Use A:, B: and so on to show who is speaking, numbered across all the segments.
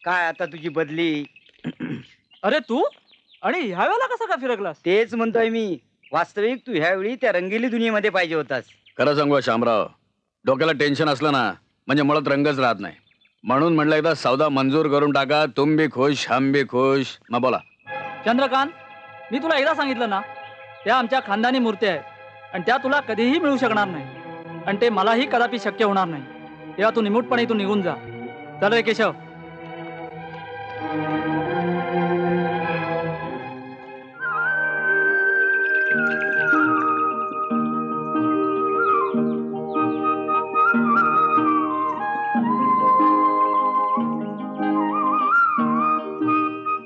A: काय आता तुझी बदली?
B: अरे तू आणि ह्या वेळेला कसा का फिरकलास?
A: तेच म्हणतोय मी. वास्तविक तू ह्यावेळी त्या रंगीली दुनियेमध्ये पाहिजे होतास.
C: खरं सांगू शामराव, डोक्याला टेन्शन असलं ना म्हणजे मुळात रंगच राहत नाही. म्हणून म्हटलं एकदा सौदा मंजूर करून टाका. तुम भी खुश हम भी खुश. मग बोला.
B: चंद्रकांत, मी तुला एकदा सांगितलं ना, त्या आमच्या खानदानी मूर्त्या आहेत आणि त्या तुला कधीही मिळू शकणार नाही आणि ते मलाही कदापि शक्य होणार नाही. तेव्हा तू निमूटपणे इथून निघून जा. चल रे केशव.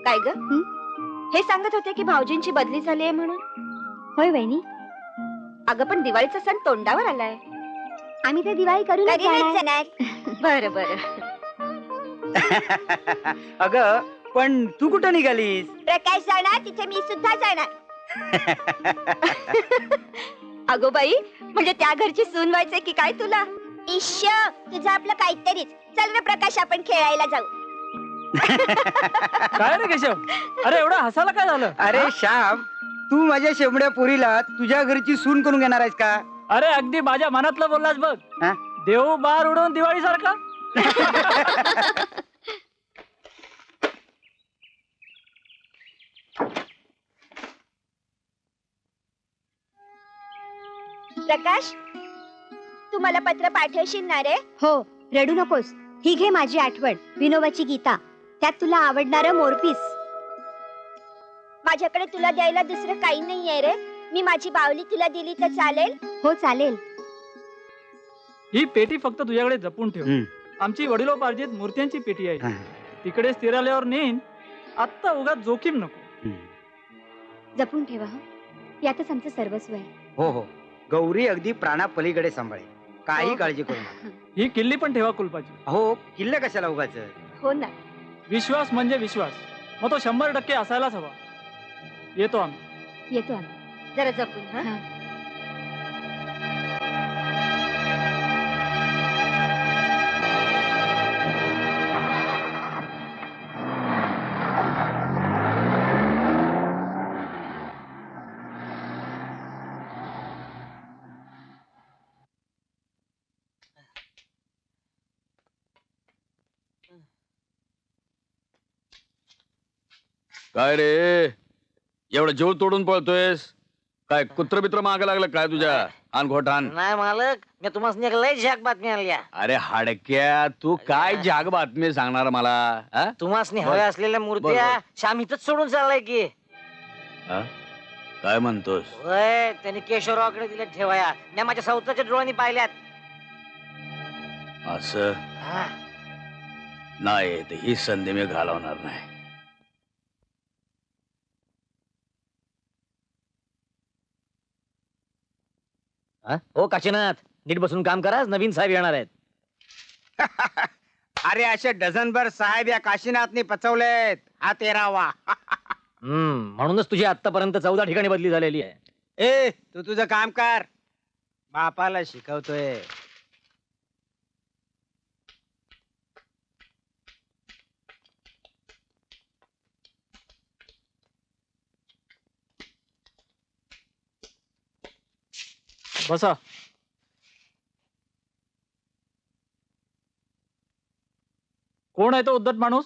D: काय ग? हे सांगत होते की भाऊजींची बदली झाली आहे म्हणून.
E: होय वहिनी,
D: अगं पण दिवाळीचा सण तोंडावर आलाय.
E: आम्ही तर दिवाळी करून
D: बर बर.
A: अगं पण तू कुठं निघालीस?
D: प्रकाश जाणार तिथे मी सुद्धा जाणार. अगो बाई, म्हणजे त्या घरची सून व्हायचंय की काय तुला? ईश, तुझं आपलं काहीतरीच. चल रे प्रकाश, आपण खेळायला जाऊ.
B: काय रे केशव? अरे एवढा हसायला काय झालं?
A: अरे श्याम, तू माझ्या शेवड्या पोरीला तुझ्या घरची सून करून घेणार आहेस का?
B: अरे अगदी माझ्या मनातलं बोललास बघ.
A: हा?
B: देव बार उडवून दिवाळी सारखा.
D: प्रकाश, तू मला पत्र पाठवशील ना रे?
E: हो, रडू नकोस. ही घे माझी आठवण, विनोबाची गीता. त्यात तुला आवडणारं मोरपीस.
D: माझ्याकडे तुला द्यायला दुसरं काही नाहीये रे. मी माझी बावली तुला दिली तर चालेल?
E: हो चालेल.
B: ही पेटी फक्त तुझ्याकडे जपून ठेव. आमची वडिलोपार्जित मूर्त्यांची पेटी आहे. तिकडे स्थिर आल्यावर नेईन. आत्ता उगाच जोखीम नको.
E: जपून ठेवा हं. यातच आमचं सर्वस्व आहे.
A: हो हो, गौरी अगदी प्राणापलीकडे सांभाळे. काही
E: हो.
A: काळजी करू नका.
B: ही किल्ली पण ठेवा कुलपाची.
A: हो, किल्ले कशाला उगाच?
D: हो ना.
B: विश्वास म्हणजे विश्वास, मग तो 100% असायलाच हवा. येतो आम्ही.
E: येतो आम्ही.
D: जरा जपून. हा.
E: हा.
C: काय रे, एवढं जीव तोडून पळतोयस? काय कुत्र बित्र मागे लागलं काय तुझ्या? आण घोटान.
F: नाही मालक, मी तुम्हाला एक लय झाक बातमी आणल्या.
C: अरे हाडक्या, तू काय जाग बातमी सांगणार मला? हा?
F: तुम्हाला हव्या असलेल्या मूर्त्या
C: बरं.
F: श्याम इथंच सोडून चाललाय की.
C: हा? काय म्हणतोस?
F: होय, त्यांनी केशवरावकडे दिल्या ठेवाया. मी माझ्या सौताच्या डोळ्यांनी पाहिल्यात.
C: असं
F: हा.
C: नाही, तर ही संधी मी घालवणार नाही.
F: हो काशीनाथ, नीट बसून काम करा, नवीन साहेब येणार आहेत.
A: अरे असे डझनभर साहेब या काशीनाथने पचवलेत. हा 13वा.
F: म्हणूनच तुझी आतापर्यंत 14 ठिकाणी बदली झालेली आहे.
A: ए, तू तुझं काम कर. बापाला शिकवतोय.
B: बसा. कोण आहे तो उद्धट माणूस?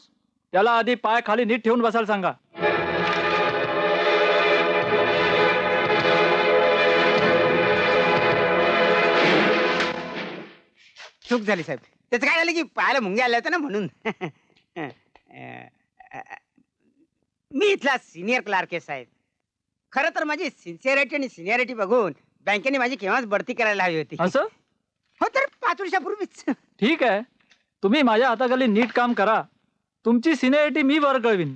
B: त्याला आधी पाय खाली नीट ठेवून बसायला सांगा.
A: चूक झाली साहेब. त्याचं काय झालं की पायाला मुंग्या आल्या होत्या ना म्हणून. मी इथला सिनियर क्लार्क आहे साहेब. खरं तर माझी सिन्सिअरिटी आणि सिनियरिटी बघून बँकेने माझी केव्हाच बढती करायला हवी होती.
B: असं?
A: हो, तर 5 वर्षापूर्वीच.
B: ठीक आहे, तुम्ही माझ्या हाताखाली नीट काम करा. तुमची सिनियरिटी मी वर कळवीन.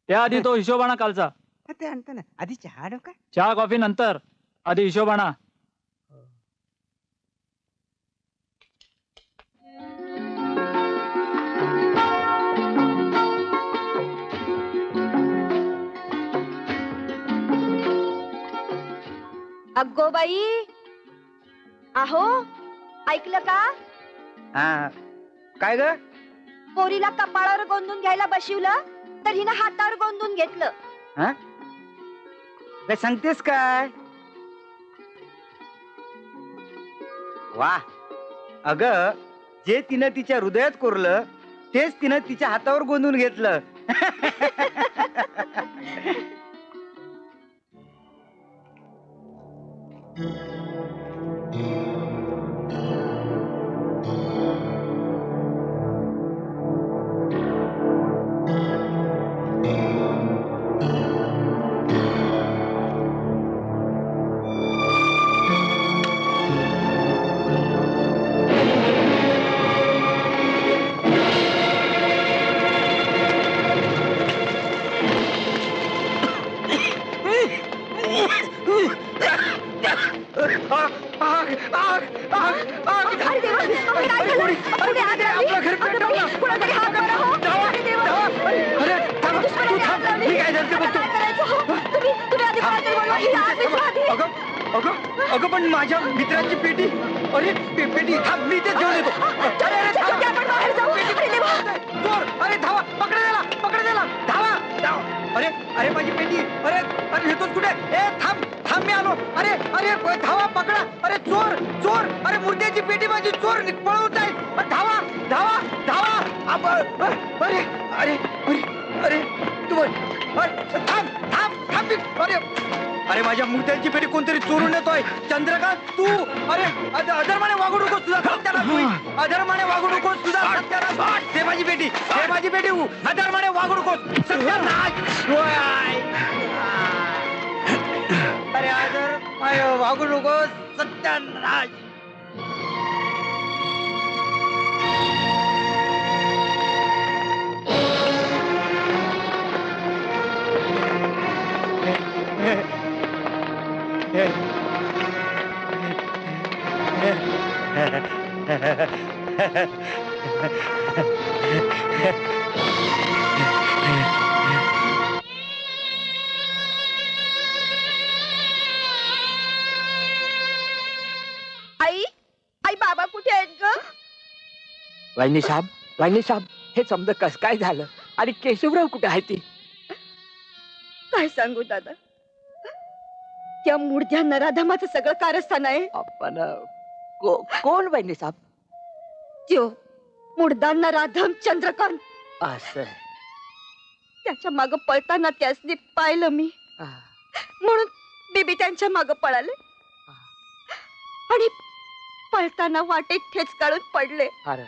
B: त्याआधी तो हिशोबाना कालचा.
A: ते आणतो ना. आधी चहा नका?
B: चहा कॉफी नंतर, आधी हिशोबाना.
D: अगो बाई, अहो ऐकलं का?
A: काय ग?
D: पोरीला कपाळावर गोंदून घ्यायला बशिवलं तर हिनं हातावर गोंदून घेतलं.
A: काय सांगतेस काय? वा, अग जे तिनं तिच्या हृदयात कोरलं तेच तिनं तिच्या हातावर गोंदून घेतलं.
D: अरे देवा, अहो, काय झालं? अहो, ते आग लागली. अगं बाई, कुणातरी हात मारा हो. अरे देवा. दुश्मनाने आग लावली. आता काय करायचं हो? तुम्ही आधी कोणातरी बोलवा. ही आग विझवा आधी.
A: अगं पण माझ्या मित्राची पेटी, अरे पेटी थांब, मी ते घेऊन येतो.
D: चल, चल, आपण बाहेर जाऊ. अरे देवा.
A: चोर, अरे धावा, पकडा त्याला, धावा. अरे माझी पेटी, अरे येतोच कुठे? ए थांब मी आलो. अरे धावा, पकडा. अरे चोर, अरे मुर्द्याची पेटी माझी, चोर पळवत आहे. धावा. अरे तू थांब. अरे माझ्या मुर्द्यांची पेटी कोणतरी चोरून येतोय. चंद्रकांत तू, अरे अधर्माने वागू नकोस, तुझा सत्यानाश. अधर्माने वागू नकोस, तुझा सत्यानाश. ते माझी पेटी अधर्माने वागू नकोस, सत्यानाश. अरे अधर्माने वागू नकोस, सत्यानाश.
D: आई बाबा कुठे आहेत ग?
G: वाहिनी साहेब हे समजा कस काय झालं आणि केशवराव कुठे आहे ती?
D: काय सांगू दादा, त्या मूर्ध्या नराधमाचं सगळं कारस्थान आहे.
G: आपण कोण वाहिनी साहेब?
D: त्यो मुर्दा नराधम चंद्रकांत.
G: असं
D: त्याच्या माग पळताना त्यासनी पाहिलं मी, म्हणून बीबी त्यांच्या माग पळाले आणि पळताना वाटेत ठेच काढून पडले.
G: अरे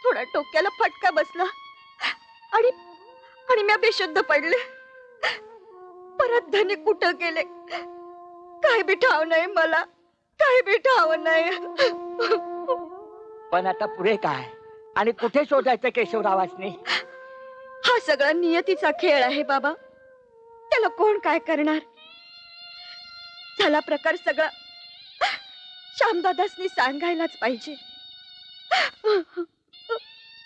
D: थोडा डोक्याला फटका बसला आणि मी बेशुद्ध पडले. परत धनी कुठं गेले काय बी ठाव नाही मला, काय बी ठाव नाही.
G: पण आता पुढे काय आणि कुठे शोधायचं केशवरावासनी?
D: हा सगळा नियतीचा खेळ आहे बाबा, त्याला कोण काय करणार. झाला प्रकार सगळा श्यामदादासनी सांगायलाच पाहिजे.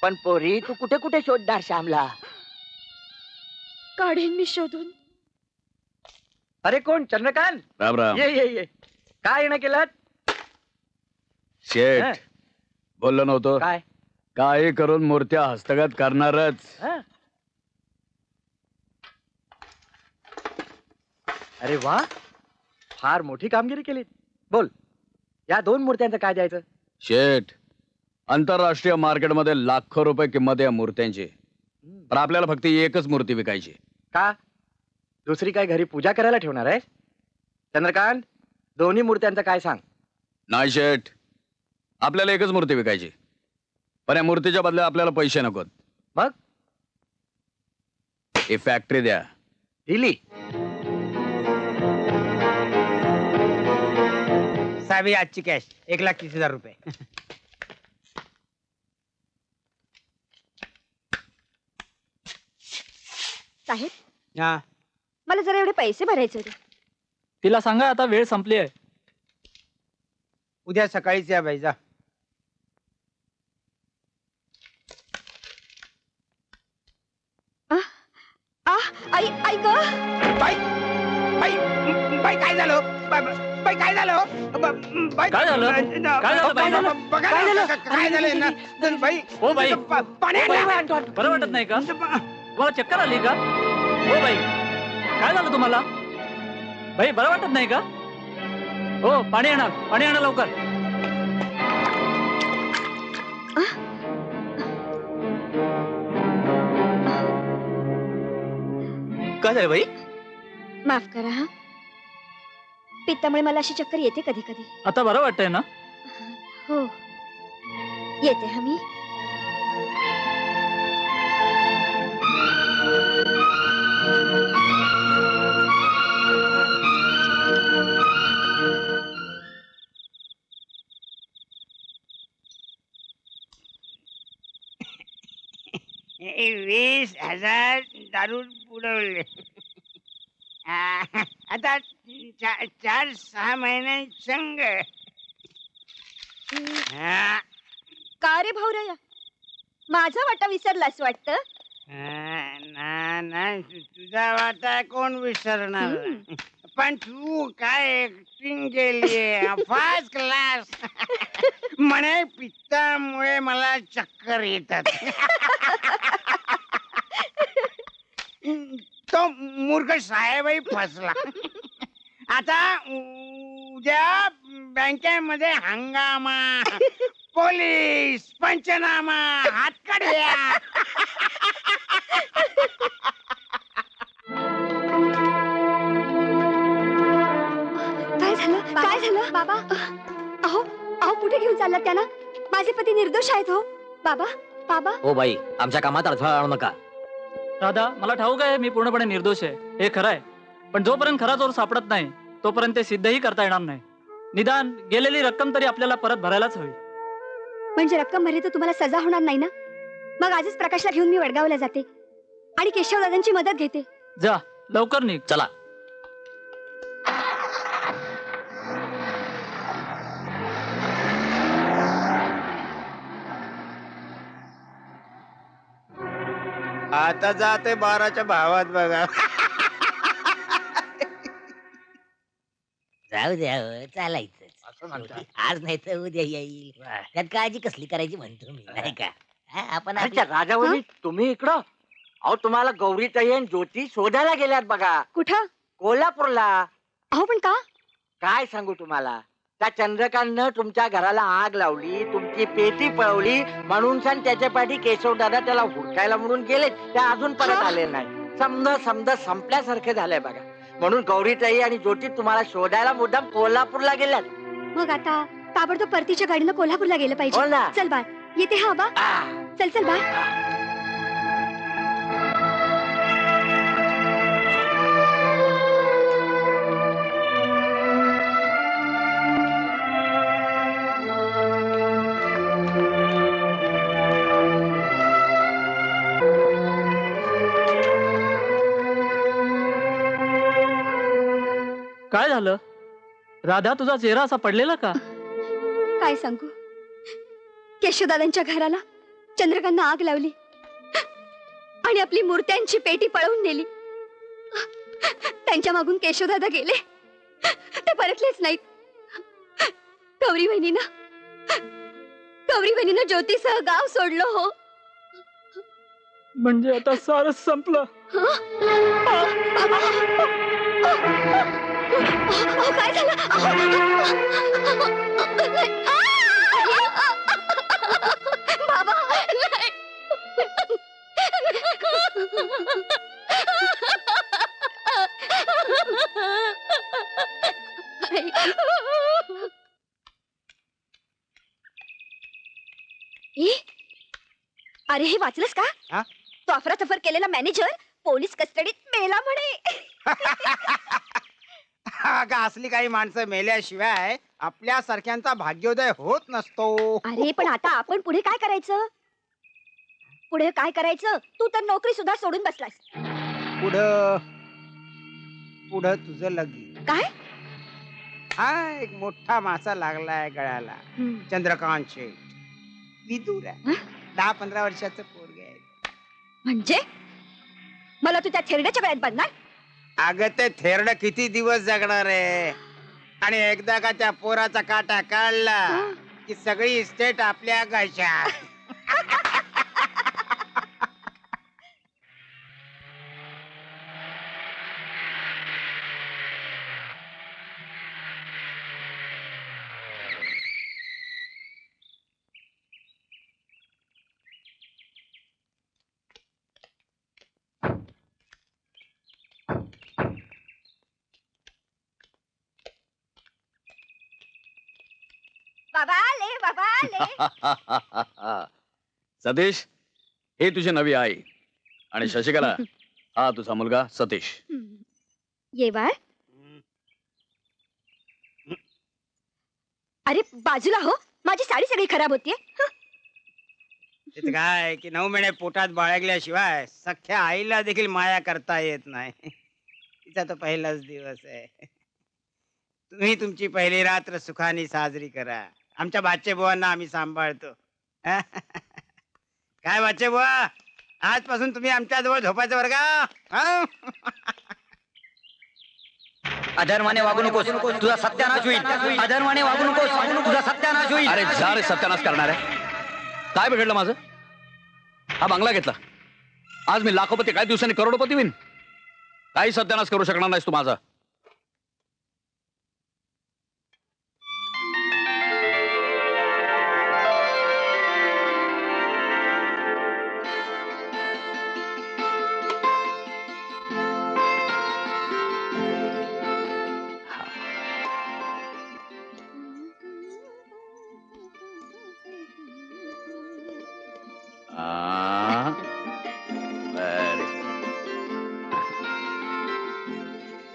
G: पण पोरी तू कुठे कुठे शोधणार श्यामला?
D: काढीन मी शोधून.
F: अरे कोण? चंद्रकांत,
C: राम
F: ये. काय येणं केलं?
C: शेठ,
F: हं?
C: बोललो नव्हतो
F: काय?
C: काही करून मूर्त्या हस्तगत करणारच.
F: हं? अरे वा, फार मोठी कामगिरी केली. बोल, या 2 मूर्त्यांचं काय द्यायचं?
C: शेठ, आंतरराष्ट्रीय मार्केटमध्ये लाखो रुपये किंमत आहे या मूर्त्यांची, पण आपल्याला फक्त एकच मूर्ती विकायची.
F: का? दुसरी काय घरी पूजा करायला ठेवणार आहे? चंद्रकांत, दोन्ही मूर्त्यांचं काय सांग?
C: नाही शेठ, आपल्याला एकच मूर्ती विकायची, पण या मूर्तीच्या बदल्यात आपल्याला पैसे नकोत.
F: मग?
C: ही फॅक्टरी द्या.
F: दिली.
A: साहेब, आजची कॅश 1,30,000 रुपये.
D: साहेब,
A: हा,
D: मला जरा एवढे पैसे भरायचे होते.
B: तिला सांगा आता वेळ संपली आहे.
A: उद्या सकाळीच या बाई, जा.
D: आई आई ग,
A: बाई काय झालं? बाई काय झालं? बाई,
B: काय झालं? काय झालं बाईंना?
A: बघा
G: काय
A: ना,
G: झालं?
A: काय झालंय ना बाई
B: हो बाई.
A: पाणी आण ना.
B: बरं वाटत नाही का तुम्हाला चक्कर आली का हो बाई काय झालं तुम्हाला बाई बरं वाटत नाही का हो पाणी आणा लवकर
G: काय झालं बाई?
D: माफ करा हा पित्तामुळे मला अशी चक्कर येते कधी कधी.
B: आता बरं वाटतंय ना
D: हो येते हा मी.
H: हे 20,000 दारू बुडवले. आता 4-6 महिने संघ. हा,
D: का रे भाऊराया माझा वाटा विसरलास वाटतं.
H: ना तुझा वाटा कोण विसरणार. पण तू काय ऍक्टिंग केलीये फर्स्ट क्लास. म्हणे पित्तामुळे मला चक्कर येतात. तो मूर्ख साहेबही फसला. आता उद्या बँकेमध्ये हंगामा, पोलीस, पंचनामा, हातकड्या.
E: काय झालं बाबा? अहो अहो कुठे घेऊन चाललात त्यांना? माझे पती निर्दोष आहेत हो बाबा. बाबा
G: हो बाई, आमच्या कामात अडथळा आणू नका.
B: दादा मला ठाऊक आहे मी पूर्णपणे निर्दोष आहे हे खरं आहे पण जोपर्यंत खरा चोर सापडत नाही तोपर्यंत ते सिद्धही करता येणार नाही. निदान गेलेली रक्कम तरी आपल्याला परत भरायलाच हवी.
E: म्हणजे रक्कम भरली तर तुम्हाला सजा होणार नाही ना? मग आजच प्रकाशला घेऊन मी वडगावला जाते आणि केशव दादांची मदत घेते.
B: जा लवकर निघ.
G: चला.
H: आता जाते 12च्या भावात बघा.
I: जाऊ द्या हो, चालायचं आज नाही तर उद्या येईल. त्यात काळजी कसली करायची म्हणतो मी नाही का. हा, आपण
G: अच्छा
I: आपली-
G: राजावणी तुम्ही इकडं. अहो तुम्हाला गौरीताई आणि ज्योती शोधायला गेल्यात बघा
E: कुठं?
G: कोल्हापूरला.
E: अहो पण का?
G: काय सांगू तुम्हाला, त्या चंद्रकांतनं तुमच्या घराला आग लावली, तुमची पेटी पळवली म्हणून सण त्याच्या पाठी केशव दादा त्याला हुडकायला म्हणून गेले. त्या अजून परत आले नाही. समज संपल्यासारखे झालंय बघा. म्हणून गौरीताई आणि ज्योती तुम्हाला शोधायला मुद्दाम कोल्हापूरला गेल्यात.
E: मग आता ताबडतोब परतीच्या गाडीनं कोल्हापूरला गेलं
G: हो
E: पाहिजे.
G: ना.
E: चल बाळ येते हा बा. चल चल बाळ.
B: काय झालं राधा तुझा चेहरा असा पडलेला का?
E: काय सांगू, केशवदादांच्या घराला चंद्रकांतनं आग लावली आणि आपली मूर्त्यांची पेटी पळवून नेली. त्यांच्या मागून केशवदादा गेले, ते परतलेच नाहीत. गौरी बहिणीनं ज्योतीसह गाव सोडलं हो.
B: म्हणजे आता सारच संपलं.
E: काय झालं? बाबा नाही. अरे हे वाचलंस का?
H: हा?
E: तो अफरातफर केलेला मॅनेजर पोलीस कस्टडीत मेला म्हणे.
H: अगं असली काही माणसं मेल्याशिवाय आपल्या सारख्यांचा भाग्योदय होत नसतो.
E: अरे पण आता आपण पुढे काय करायचं? पुढे काय करायचं? तू तर नोकरी सुद्धा सोडून बसलास.
H: पुढं पुढं तुझं लगीन.
E: काय?
H: हा एक मोठा मासा लागलाय गळ्याला. चंद्रकांत शेठ विदूर आहे. 10-15 वर्षाचं पोरग आहे.
E: म्हणजे मला तू त्या थेरड्याच्या गळ्यात बांधणार?
H: अगं ते थेरड किती दिवस जगणार आहे. आणि एकदा का त्या पोराचा काटा काढला की सगळी इस्टेट आपल्या घशात.
D: बाबा आले बाबा आले.
C: सतीश, हे तुझी नवी आई आणि शशिकला हा तुझा मुलगा सतीश.
E: ये बाळ. अरे बाजूला हो, माझी साडी सगळी खराब होतीये.
H: तिथं काय की 9 महिने पोटात बाळगल्याशिवाय सख्या आईला देखील माया करता येत नाही. तिचा तर पहिलाच दिवस आहे. तुम्ही तुमची पहिली रात्र सुखाने साजरी करा. आमच्या बाचे बुवांना आम्ही सांभाळतो. काय बाचे बुवा, आजपासून तुम्ही आमच्या जवळ झोपायचं बरं का?
A: अधर्माने वागू नकोस, तुझा सत्यानाश होईल. अधर्माने वागू नकोस, तुझा सत्यानाश होईल.
C: अरे जा रे सत्यानाश करणार आहे. काय बिघडलं माझं? हा बंगला घेतला, आज मी लाखोपती, काही दिवसांनी करोडपती होईन. काही सत्यानाश करू शकणार नाहीस तू माझा.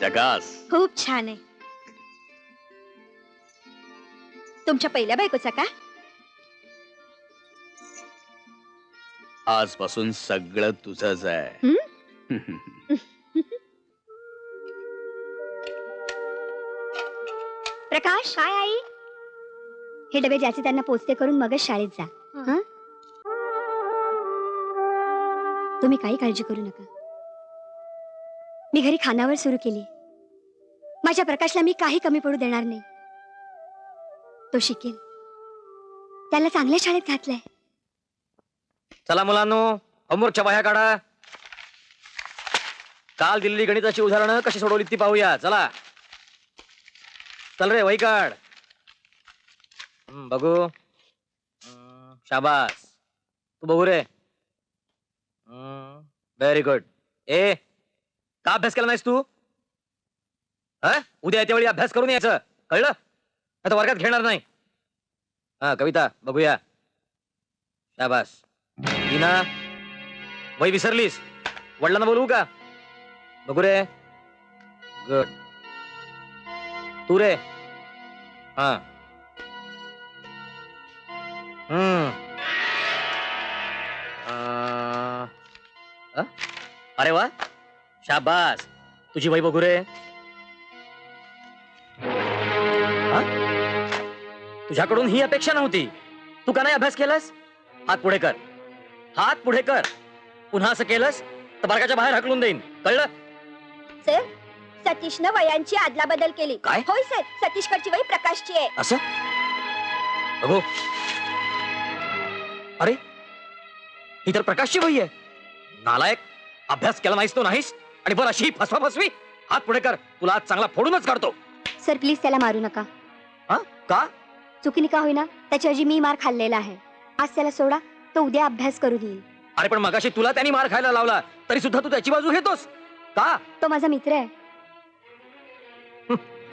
C: जगास
E: खूप छान आहे. तुमच्या पहिल्या बायकोचा का?
C: आजपासून सगळं तुझंच आहे.
E: प्रकाश. काय आई? हे डबे ज्याचे त्यांना पोचते करून मगच शाळेत जा. हं? तुम्ही काही काळजी करू नका. मी घरी खानावर सुरू केली. माझ्या प्रकाशला मी काही कमी पडू देणार नाही. तो शिकेल. त्याला चांगल्या शाळेत घातलंय.
F: चला मुलांनो, होमवर्कच्या वह्या काढा. काल दिलेली गणिताची उदाहरणं कशी सोडवली ती पाहूया. चला चल रे, वही काढ. बघू. शाबास. तू बघू रे. Very good. ए, का अभ्यास केला नाहीस तू? उद्या येत्या वेळी अभ्यास करून यायचं, कळलं? आता वर्गात घेणार नाही. हा, कविता बघूया. शाबास. लीना, वही विसरलीस? वडिलांना बोलवू का? बघू रे. गुड. तू रे. हा. अरे वा, शाबास. तुझी वही बघू रे. तुझ्याकडून ही अपेक्षा नव्हती. तू का नाही अभ्यास केलास? हात पुढे कर. हात पुढे कर. पुन्हा असं केलंस तर वर्गाच्या बाहेर हकलून देईन, कळलं?
D: सर, सतीशनं वयांची आदला बदल केली.
F: काय?
D: होय सर, सतीशकडची वही प्रकाशची आहे.
F: असं? बघू. अरे, ही तर प्रकाशची वही आहे. नालायक, अभ्यास केला नाहीस तो नाहीस, आणि बरं अशी फसवा फसवी. हात पुढे कर, तुला आज चांगला फोडूनच काढतो.
E: सर प्लीज त्याला मारू नका.
F: हा? का?
E: चुकीने का होईना, त्याच्याऐवजी मी मार खाल्लेला आहे. आज त्याला सोडा, तो उद्या अभ्यास करू देईल.
F: अरे पण मगाशी तुला त्यांनी मार खायला लावला, तरी सुद्धा तू त्याची बाजू घेतोस का?
E: तो माझा मित्र आहे.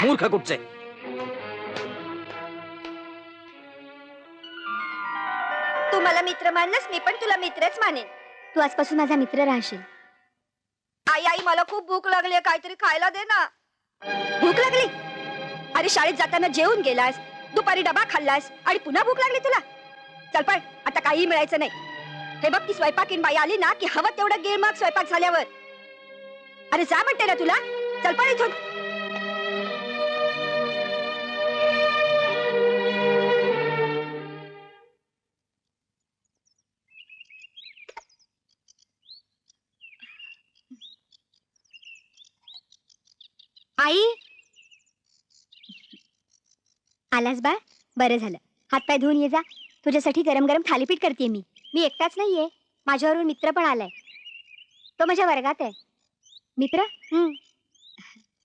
F: मूर्ख कुठचे.
D: तू मला मित्र मानलंस, मी पण तुला मित्रच मानेन.
E: तू आजपासून माझा मित्र राहशील.
D: आई आई, मला खूप भूक लागली, काहीतरी खायला दे ना.
E: भूक लागली? अरे शाळेत जाताना जेवून गेलास, दुपारी डबा खाल्लास आणि पुन्हा भूक लागली तुला? चल पण, आता काही मिळायचं नाही. हे बघ, ती स्वयंपाकीन बाई आली ना की हवं तेवढं गिळ मग स्वयंपाक झाल्यावर. अरे जा म्हणते ना तुला. चल पण इथून. आई, आलास बा, बरं झालं. हातपाय धुवून ये जा. तुझ्यासाठी गरम गरम थालीपीठ करते मी. मी एकटाच नाहीये, माझ्याबरोबर मित्र पण आलाय. तो माझ्या वर्गात आहे. मित्र?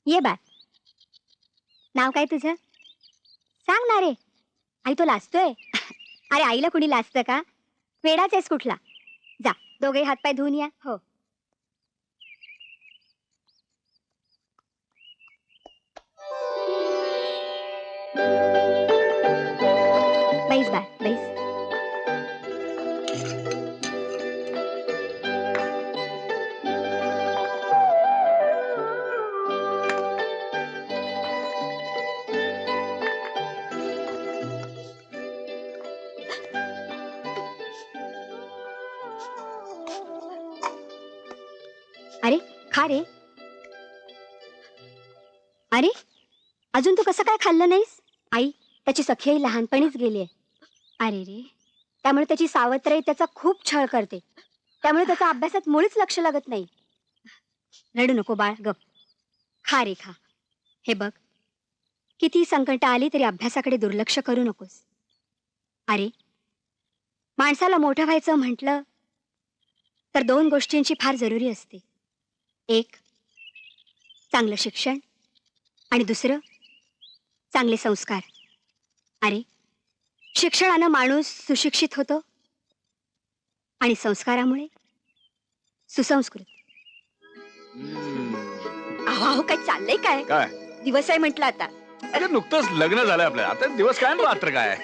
E: ये बा. नाव काय तुझं? सांग ना रे. आई तो लाजतोय. अरे आईला कुणी लाजतं का? वेडाच आहेस कुठला. जा, दोघे हातपाय धुवून या. हो. बैस बा, बैस. अरे खा रे. अरे अजून तू कसं काय खाल्लं नाहीस? आई, त्याची सखी आई लहानपणीच गेली. अरे रे, त्यामुळे त्याची सावत्र आई त्याचा खूप छळ करते. त्यामुळे त्याचा अभ्यासात मुळीच लक्ष लागत नाही. रडू नको बाळ, गप. खा रे खा. हे बघ, किती संकट आली तरी अभ्यासाकडे दुर्लक्ष करू नकोस. अरे, माणसाला मोठं व्हायचं म्हटलं तर 2 गोष्टींची फार जरुरी असते. एक, चांगलं शिक्षण, आणि दुसरं, चांगले संस्कार. अरे, शिक्षणानं माणूस सुशिक्षित होतो आणि संस्कारामुळे सुसंस्कृत. अहो, काय चाललंय काय?
C: काय
E: दिवस आहे म्हटलं आता.
C: अरे नुकतंच लग्न झालंय आपल्या, आता दिवस काय आणि रात्र काय.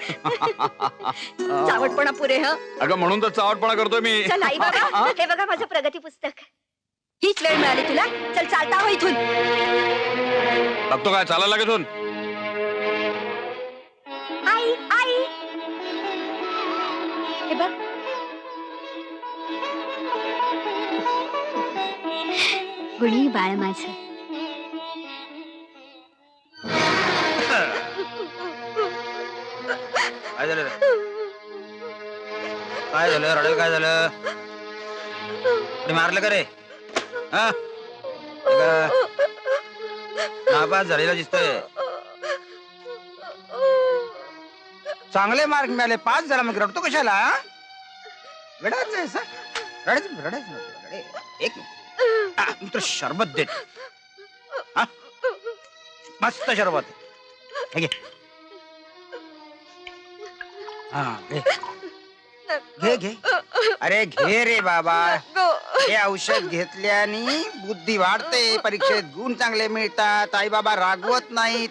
E: चावटपणा पुरे. ह,
C: अगं म्हणून तर चावटपणा करतोय मी.
E: चल आई बघा, हे बघा माझं प्रगती पुस्तक. हीच वेळ मिळाली तुला. चल चालता हो इथून.
C: बघतो काय चालायला लागत होऊन.
E: आई आई, हे बघ. गुणी बाळ माझं.
H: काय झालं रे? काय झालं रडायला? काय झालं? कोणी मारलं का रे? हा, नापास झालेला दिसतोय. चांगले मार्क मिळाले, पास झाला, मग रडतो कशाला? रडायचं रडायचं रडायचं. एक मिनिट, शरबत दे. हा, मस्त शरबत. हे घे. हा, घे घे. अरे घे रे बाबा. हे औषध घेतल्याने बुद्धी वाढते, परीक्षेत गुण चांगले मिळतात, आई बाबा रागवत नाहीत.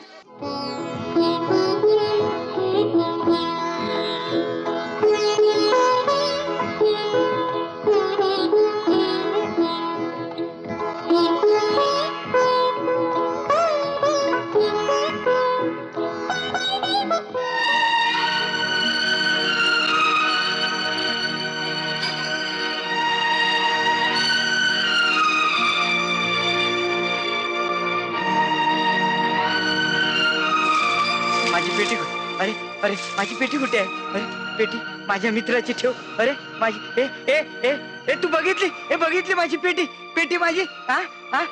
H: माझी पेटी अरे अरे माझी पेटी कुठे आहे? अरे पेटी माझ्या मित्राची ठेव. अरे माझी ए ए ए ए तू बघितली? ए बघितली माझी पेटी? पेटी माझी. हा हा.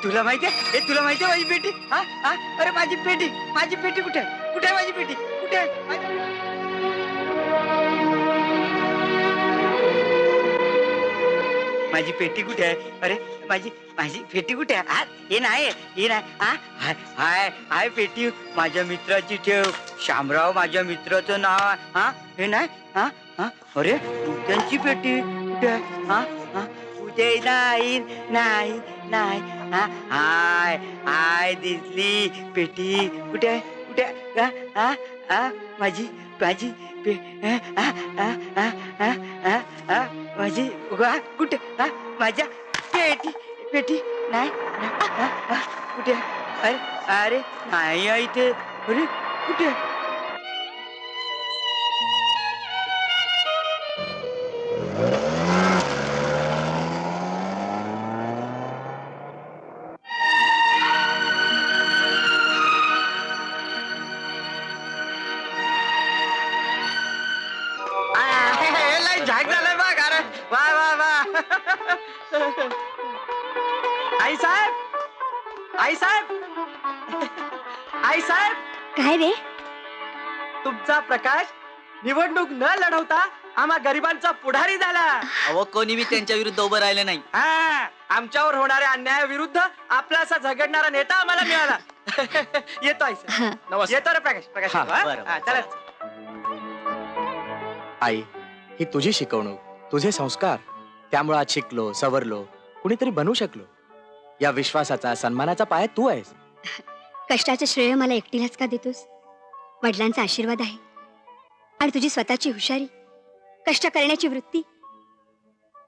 H: तुला माहिती आहे? तुला माहिती आहे माझी पेटी? हा हा. अरे माझी पेटी कुठे आहे? कुठे आहे माझी पेटी? कुठे आहे माझी पेटी? माझी पेटी कुठे आहे? अरे माझी पेटी कुठे आहे? हा, हे नाही. हा हाय हाय हाय पेटी माझ्या मित्राची ठेव. शामराव माझ्या मित्राचं नाव आहे. हा, हे नाही. हा हा. अरे त्यांची पेटी कुठे आहे? हा हा. कुठे? नाही नाही नाही. हा हाय हाय दिसली पेटी. कुठे आहे? कुठे आहे? हा हा. माझी पे हा हा हा हा हा हा. माझी कुठे? हा माझ्या पेटी नाही. कुठे? अरे अरे नाही आहे इथे. अरे कुठे? झाक झालं बघ. अरे वा वा वा. आई साहेब, आई साहेब, आई साहेब.
E: काय रे?
G: तुमचा प्रकाश निवडणूक न लढवता आम्हा गरिबांचा पुढारी झाला.
J: अहो कोणी बी त्यांच्या विरुद्ध उभं राहिले नाही.
G: हा, आमच्यावर होणाऱ्या अन्यायाविरुद्ध आपला असा झगडणारा नेता आम्हाला मिळाला. येतो आई सर.
F: नमस्कार.
G: येतो रे प्रकाश. प्रकाश
F: हा,
G: येतो, हा?
J: बरं,
G: हा, चला.
K: आई, ही तुझी शिकवणूक, तुझे संस्कार. त्यामुळे आज शिकलो, सवरलो, कुणीतरी बनू शकलो. या विश्वासाचा, सन्मानाचा पाया तू आहेस.
E: कष्टाचं श्रेय मला एकटीलाच का देतोस? वडिलांचा आशीर्वाद आहे आणि तुझी स्वतःची हुशारी, कष्ट करण्याची वृत्ती.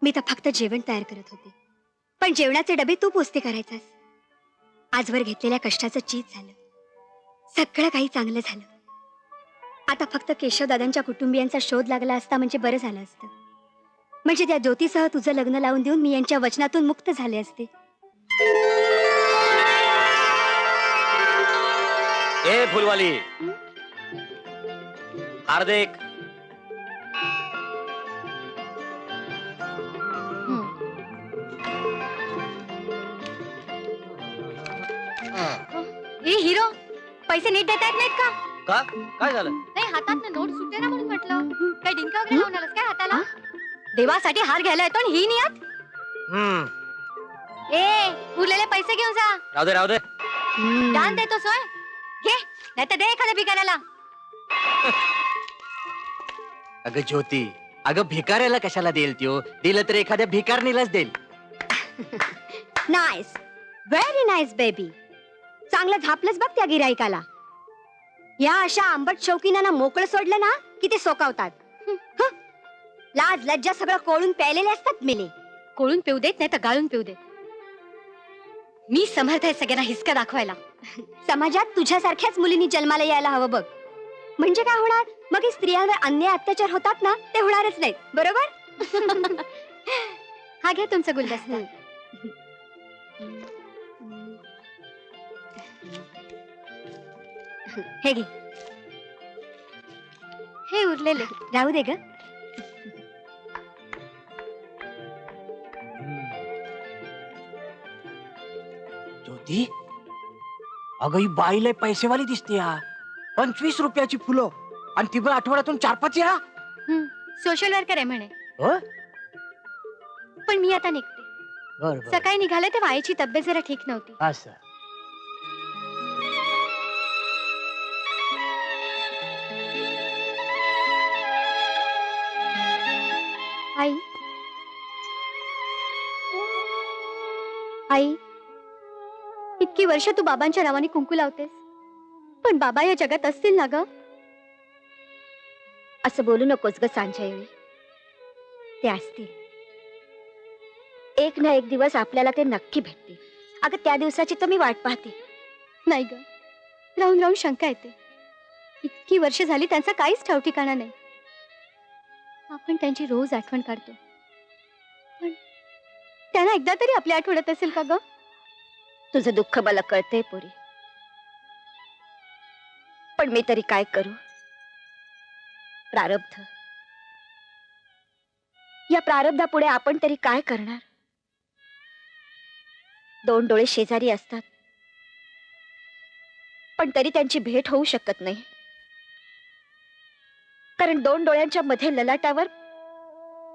E: मी तर फक्त जेवण तयार करत होते, पण जेवणाचे डबे तू पोचते करायचास. आजवर घेतलेल्या कष्टाचं चीज झालं, सगळं काही चांगलं झालं. आता फक्त केशवदादांच्या कुटुंबियांचा शोध लागला असता म्हणजे बरं झालं असतं. म्हणजे त्या ज्योतीसह तुझं लग्न लावून देऊन मी यांच्या वचनातून मुक्त झाले असते.
F: ए फुलवाली, हार्दिक.
E: हे हिरो, पैसे नीट देता येत नाहीत का?
F: का काय झालं?
E: नाही, हातात नोट सुटे ना म्हणून म्हटलं. काय डिंका वगैरे लावून आलास काय हाताला? देवासाठी हार घ्यायला येतो आणि ही नाही येत? ए, उरलेले पैसे घेऊन जा.
F: राहू दे राहू दे.
E: दान देतो सोय घे, नाही तर दे एखाद्या भिकाऱ्याला.
K: अगं ज्योती, अगं भिकाऱ्याला कशाला देईल त्यो? दिलं तर एखाद्या भिकारनीलाच देईल.
E: Nice, very nice baby. चांगलं झापलंच बघ त्या गिराईकाला. या अशा आंबट शौकीनांना मोकळं सोडलं ना की ते सोकावतात. लाज लज्जा सगळं कोळून प्यायलेले असतात मेले. कोळून पिऊ देत नाही तर गाळून पिऊ देत. मी समर्थ आहे सगळ्यांना हिसका दाखवायला. समाजात तुझ्यासारख्याच मुलींनी जन्माला यायला हवं बघ. म्हणजे काय होणार? मग हे स्त्रियांवर अन्याय अत्याचार होतात ना, ते होणारच नाही. बरोबर? हा घे तुमचा गुलदस्ता. हे घे. हे उरलेले राहू दे ग.
K: ज्योती, अगं ही बाईला पैसेवाली दिसते. 25 रुपयाची फुलं आणि ती पण आठवड्यातून 4-5 वेळा.
E: सोशल वर्कर आहे म्हणे.
K: हो?
E: पण मी आता निघते.
K: बरं
E: सकाळी निघाले तेव्हा आईची तब्येत जरा ठीक नव्हती.
K: असं.
E: आई, आई, इतकी वर्ष तू बाबांच्या नावाने कुंकू लावतेस, पण बाबा या जगात असतील ना ग? असं बोलू नकोस ग सांच्यावेळी. ते असतील. एक ना एक दिवस आपल्याला ते नक्की भेटतील. अगं त्या दिवसाची तर मी वाट पाहते. नाही ग, राहून राहून शंका येते. इतकी वर्ष झाली त्यांचा काहीच ठाव ठिकाणा नाही. आपण त्यांची रोज आठवण काढतो, पण त्यांना एकदा तरी आपली आठवणत असेल का ग? तुझं दुःख मला कळते पोरी, पण मी तरी काय करू? प्रारब्ध. या प्रारब्धापुढे आपण तरी काय करणार? 2 डोळे शेजारी असतात, पण तरी त्यांची भेट होऊ शकत नाही. कारण 2 डोळ्यांच्या मध्ये ललाटावर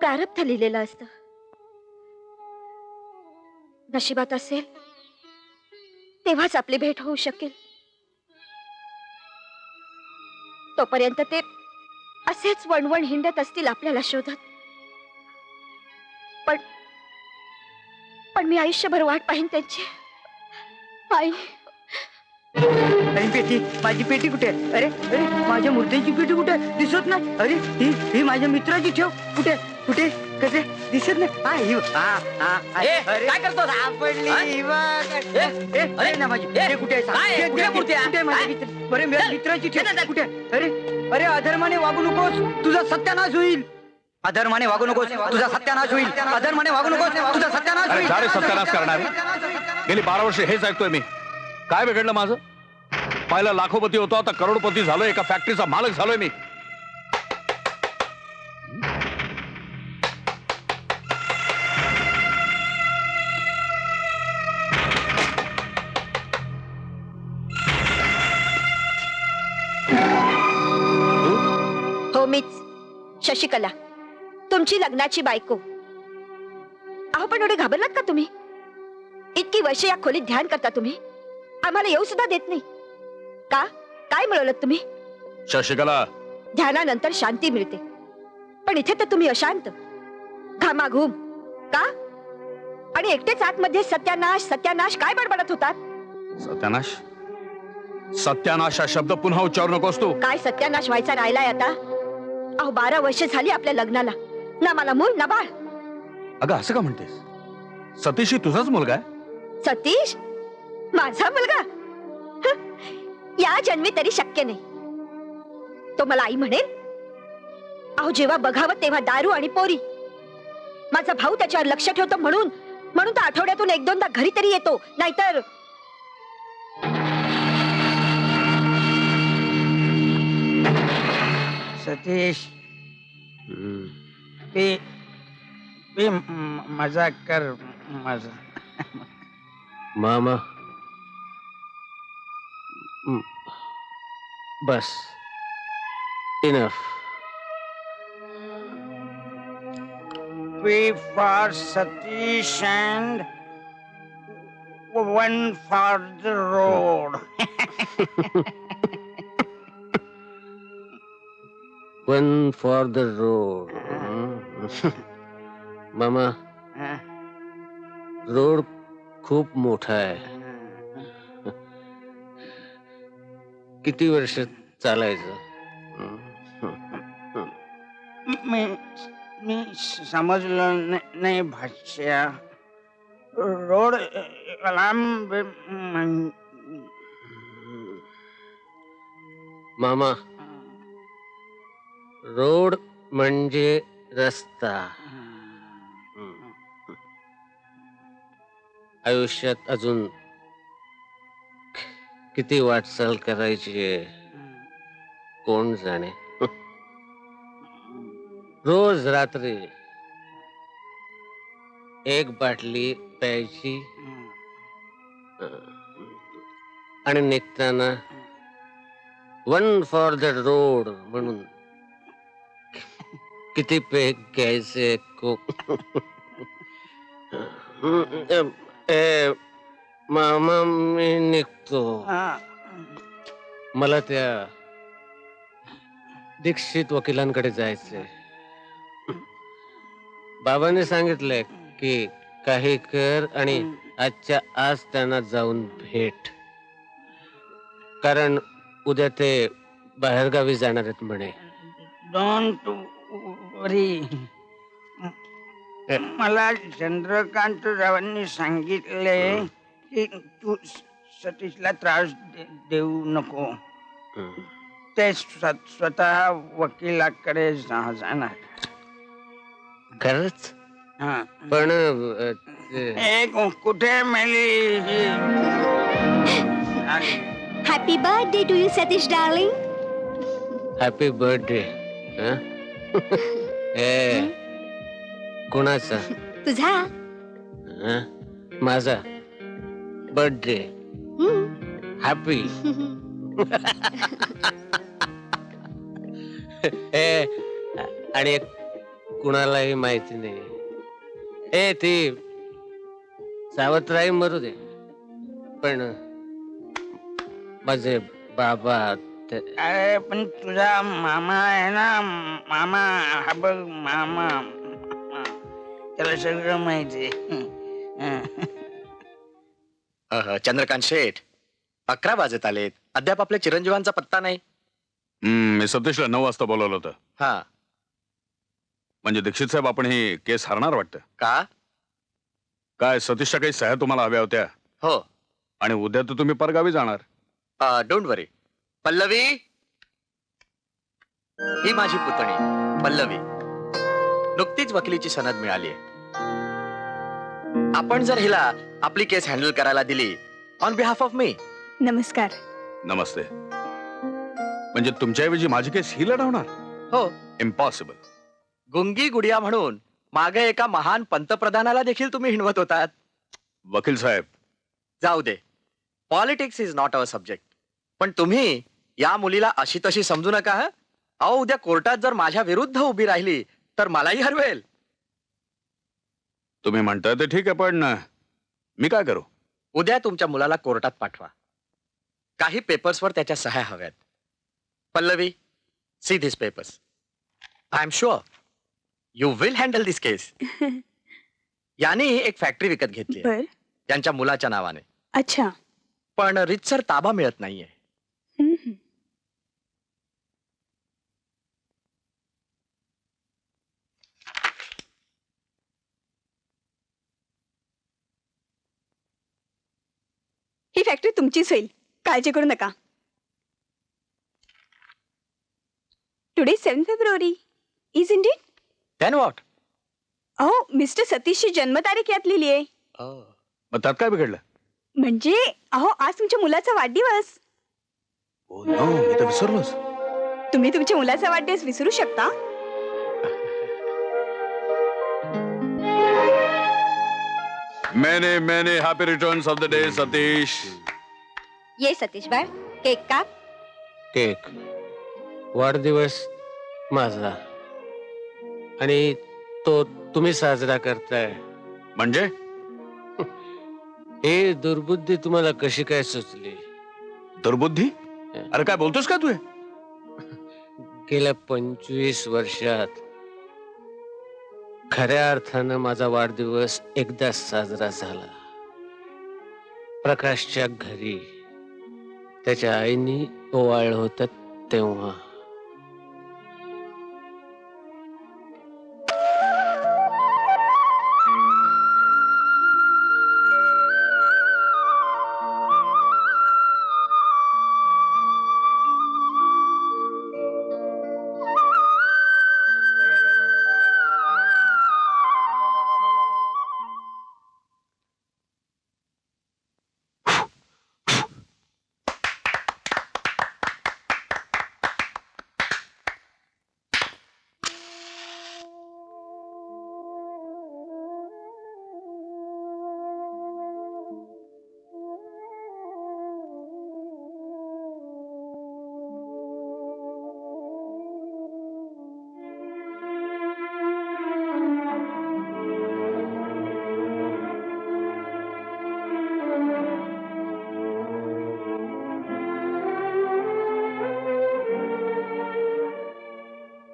E: प्रारब्ध लिहिलेलं असतं. नशिबात असेल तेव्हाच आपली भेट होऊ शकेल. तोपर्यंत ते असेच वणवण हिंडत असतील आपल्याला शोधत. पण मी आयुष्यभर वाट पाहीन त्यांची. आई,
A: पेटी, माझी पेटी कुठे आहे? अरे अरे, माझ्या मूर्तीची पेटी कुठे आहे? दिसत नाही. अरे ही माझ्या मित्राची ठेव. कुठे कुठे कसे दिसत नाही. हा ही.
F: ए, काय करतोस?
A: सापडली.
F: हा?
A: ही बघ. अरे ना माझी
F: ए,
A: हे कुठे आहे?
F: काय आहे? कुठे मूर्ती आहे?
A: कुठे आहे माझी
F: काय?
A: मित्र? अरे माझ्या मित्राची ठेव कुठे आहे? अरे अरे, अधर्माने वागू नकोस, तुझा सत्यानाश होईल. अधर्माने वागू नकोस, तुझा सत्यानाश होईल. अधर्माने वागू नकोस, तुझा सत्यानाश
C: अरे
A: होईल.
C: का रे सत्यानाश करणार? गेली 12 वर्ष हेच ऐकतोय मी. काय बिघडलं माझं? पहिला लाखोपती होतो, आता करोडपती झालोय. एका फॅक्टरीचा मालक झालोय मी.
E: मीच शशिकला, तुमची लग्नाची बायको. अहो पण एवढे घाबरलात का तुम्ही? इतकी वर्ष या खोलीत ध्यान करता तुम्ही, आम्हाला येऊ सुद्धा देत नाही का? काय मिळवलं तुम्ही?
C: शशिकला,
E: ध्यानानंतर शांती मिळते, पण इथे तर तुम्ही अशांत, घामाघूम का? आणि एकटेच आतमध्ये सत्यानाश सत्यानाश काय बडबडत होतात?
C: सत्यानाश? सत्यानाश हा शब्द पुन्हा उच्चारू नकोस तू.
E: काय सत्यानाश व्हायचा राहिलाय आता? अहो 12 वर्ष झाली आपल्या लग्नाला, ना मला मूल ना बाळ.
C: अगं असं का म्हणतेस? सतीश ही तुझाच मुलगा आहे.
E: सतीश माझा मुलगा? हं, या जन्मी तरी शक्य नाही. तो मला आई म्हणेल? अहो जेव्हा बघावं तेव्हा दारू आणि पोरी. माझा भाऊ त्याच्यावर लक्ष ठेवतो म्हणून तर आठवड्यातून 1-2दा घरी तरी येतो, नाहीतर
H: सतीश, ते मजा कर माझा.
F: मामा बस enough.
H: P for Satish and 1 for the road.
F: One for the road. मामा, रोड खूप मोठा आहे. किती वर्ष चालायचं?
H: मी समजलो नाही भाषा. रोड लांब
F: मामा, रोड म्हणजे रस्ता. आयुष्यात अजून किती वाटचाल करायची आहे कोण जाणे. रोज रात्री 1 बाटली प्यायची आणि निघताना 1 फॉर द रोड म्हणून किती पेग घ्यायचे मामा मी निघतो. मला त्या दीक्षित वकिलांकडे जायचंय. बाबांनी सांगितलंय की काही कर आणि आजच्या आज त्यांना जाऊन भेट, कारण उद्या ते बाहेरगावी जाणार आहेत म्हणे.
H: डोंट वरी. मला चंद्रकांत रावांनी सांगितले की तू सतीशला त्रास देऊ नको. ते स्वतः वकिलाकडे जाणार.
F: खरंच?
H: हा.
F: पण
H: कुठे मेली?
D: Happy birthday to you Satish darling.
F: Happy birthday. कोणाचा?
D: तुझा.
F: माझा बर्थडे. हॅपी. आणि कुणालाही माहिती नाही. ती सावत्राई मरू दे, पण माझे बाबा.
H: अरे पण तुझा मामा आहे ना, मामा हा बघ मामा, त्याला सगळं माहिती.
K: चंद्रकांत शेठ, 11 वाजत आलेत, अद्याप आपल्या चिरंजीवांचा पत्ता नाही.
C: मी सतीशला 9 वाजता बोलवलं होतं.
K: हा
C: म्हणजे दीक्षित साहेब, आपण ही केस हारणार वाटतं.
K: का?
C: काय सतीशच्या काही सह्या तुम्हाला हव्या होत्या?
K: हो.
C: आणि उद्या तर तुम्ही परगावी जाणार.
K: डोंट वरी. पल्लवी, ही माझी पुतणी पल्लवी. नुकतीच वकिलीची सनद मिळाली. आपण जर हिला आपली केस हँडल करायला दिली ऑन बिहाफ ऑफ मी.
E: नमस्कार.
C: नमस्ते. म्हणजे तुमच्याऐवजी माझी केस ही लढवणार?
K: हो.
C: इम्पॉसिबल.
K: गुंगी गुडिया म्हणून मागे एका महान पंतप्रधानाला देखील तुम्ही हिणवत होतात.
C: वकील साहेब,
K: जाऊ दे. Politics is not our subject. पण तुम्ही या मुलीला अशी तशी समजू नका. अहो उद्या कोर्टात जर माझ्या विरुद्ध उभी राहिली तर मलाही हरवेल.
C: तुम्ही म्हणताय ते ठीक आहे, पण मी काय करू?
K: उद्या तुमच्या मुलाला कोर्टात पाठवा. काही पेपर्सवर त्याच्या सह्या हव्यात. Pallavi, see this papers. I am sure you will handle this case. याने एक फॅक्टरी विकत घेतली आहे,
E: बर.
K: त्यांच्या मुलाच्या नावाने.
E: अच्छा.
K: पण रितसर ताबा मिळत नाहीये.
E: ही फॅक्टरी तुमचीच होईल, काळजी करू नका. Today 7 February is indeed.
K: Then what?
E: अहो मिस्टर सतीशची जन्मतारीख यात लिहिली आहे.
C: मग त्यात काय बिघडलं?
E: म्हणजे अहो आज तुमच्या मुलाचा वाढदिवस.
C: ओ नो, मी तर विसरलोच.
E: तुम्ही तुमच्या मुलाचा वाढदिवस विसरू शकता?
C: Many many happy returns of the day Satish.
D: ये सतीश बाळ, केक काप.
L: केक, वाढदिवस माझा आणि तो तुम्ही साजरा करताय.
C: म्हणजे
L: हे दुर्बुद्धी तुम्हाला कशी काय सुचली?
C: दुर्बुद्धी? अरे काय बोलतोस का तू?
L: गेल्या 25 वर्षात खऱ्या अर्थानं माझा वाढदिवस एकदाच साजरा झाला. प्रकाशच्या घरी त्याच्या आईनी ओवाळलं होतं तेव्हा.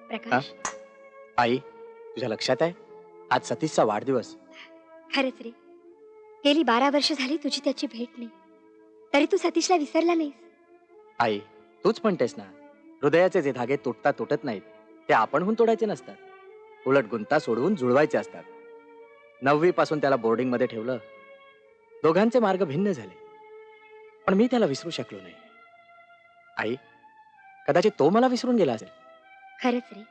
D: प्रकाश,
K: आई, तुझ्या लक्षात आहे आज सतीशचा वाढदिवस?
D: खरंच रे, गेली 12 वर्ष झाली तुझी त्याची भेट नाही, तरी तू सतीशला विसरला नाहीस.
K: आई, तूच म्हणतेस ना, हृदयाचे जे धागे तुटता तुटत नाहीत ते आपणहून तोडायचे नसतात, उलट गुंता सोडवून जुळवायचे असतात. 9वी पासून त्याला बोर्डिंग मध्ये ठेवलं. दोघांचे मार्ग भिन्न झाले, पण मी त्याला विसरू शकलो नाही. आई, कदाचित तो मला विसरून गेला असेल.
D: खरंच रे,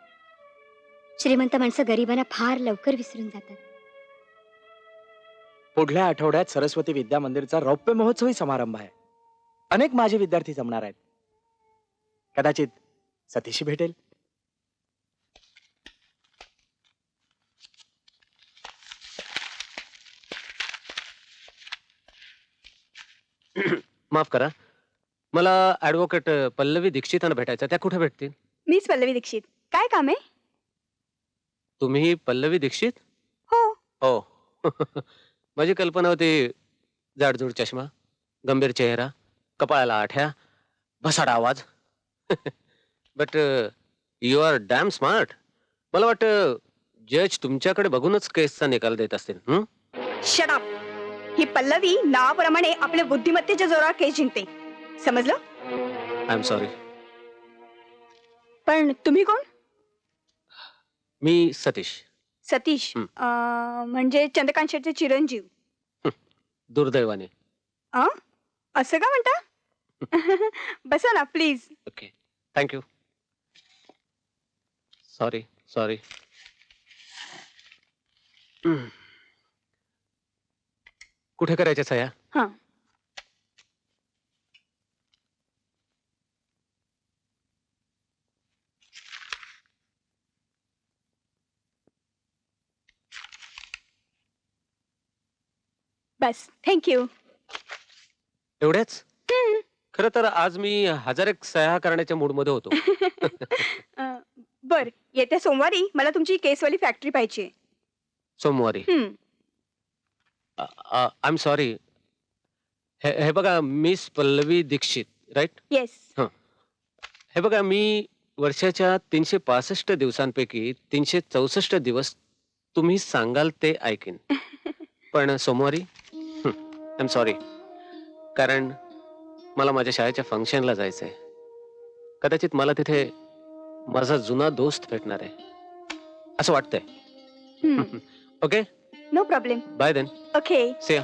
D: श्रीमंत माणसं गरिबांना फार लवकर विसरून जातात.
K: पुढल्या आठवड्यात सरस्वती विद्या मंदिरचा रौप्य महोत्सवी समारंभ आहे. अनेक माझे विद्यार्थी जमणार आहेत. कदाचित सतीशी भेटेल.
L: माफ करा, मला ऍडव्होकेट पल्लवी दीक्षितांना भेटायचं. त्या कुठे भेटतील?
E: मीच पल्लवी दीक्षित. काय काम आहे?
L: तुम्ही पल्लवी दीक्षित?
E: हो.
L: हो. माझी कल्पना होती जाडजूड चष्मा, गंभीर चेहरा, कपाळाला आठ्या, भसाडा आवाज. But you are damn smart. मला वाटतं जज तुमच्याकडे बघूनच केसचा निकाल देत असतील.
E: Shut up. ही पल्लवी नावाप्रमाणे आपल्या बुद्धिमत्तेच्या जोरावर केस जिंकते, समजलं?
L: I am sorry.
E: पण तुम्ही कोण?
L: मी सतीश.
E: सतीश, म्हणजे चंद्रकांत शेटचे चिरंजीव.
L: दुर्दैवाने.
E: असं का म्हणता? बसा ना please.
L: Okay, thank you. Sorry sorry. कुठे करायच्या सह्या?
E: हां. बस, थँक्यू.
L: एवढ्याच? खरं तर आज मी 1000 एक सह्या करण्याच्या मूड मध्ये होतो.
E: बर, येत्या सोमवारी मला तुमची केसवाली फॅक्टरी पाहिजे.
L: सोमवारी. I am sorry. हे बघा, miss Pallavi Dikshit, right?
E: Yes.
L: हे बघा, मी वर्षाच्या 365 दिवसांपैकी 364 दिवस तुम्ही सांगाल ते ऐकेन. पण सोमवारी आय एम सॉरी, कारण मला माझ्या शाळेच्या फंक्शनला जायचंय. कदाचित मला तिथे माझा जुना दोस्त भेटणार आहे असं वाटतंय. Okay,
E: no problem.
L: Bye then.
E: Okay.
L: See ya.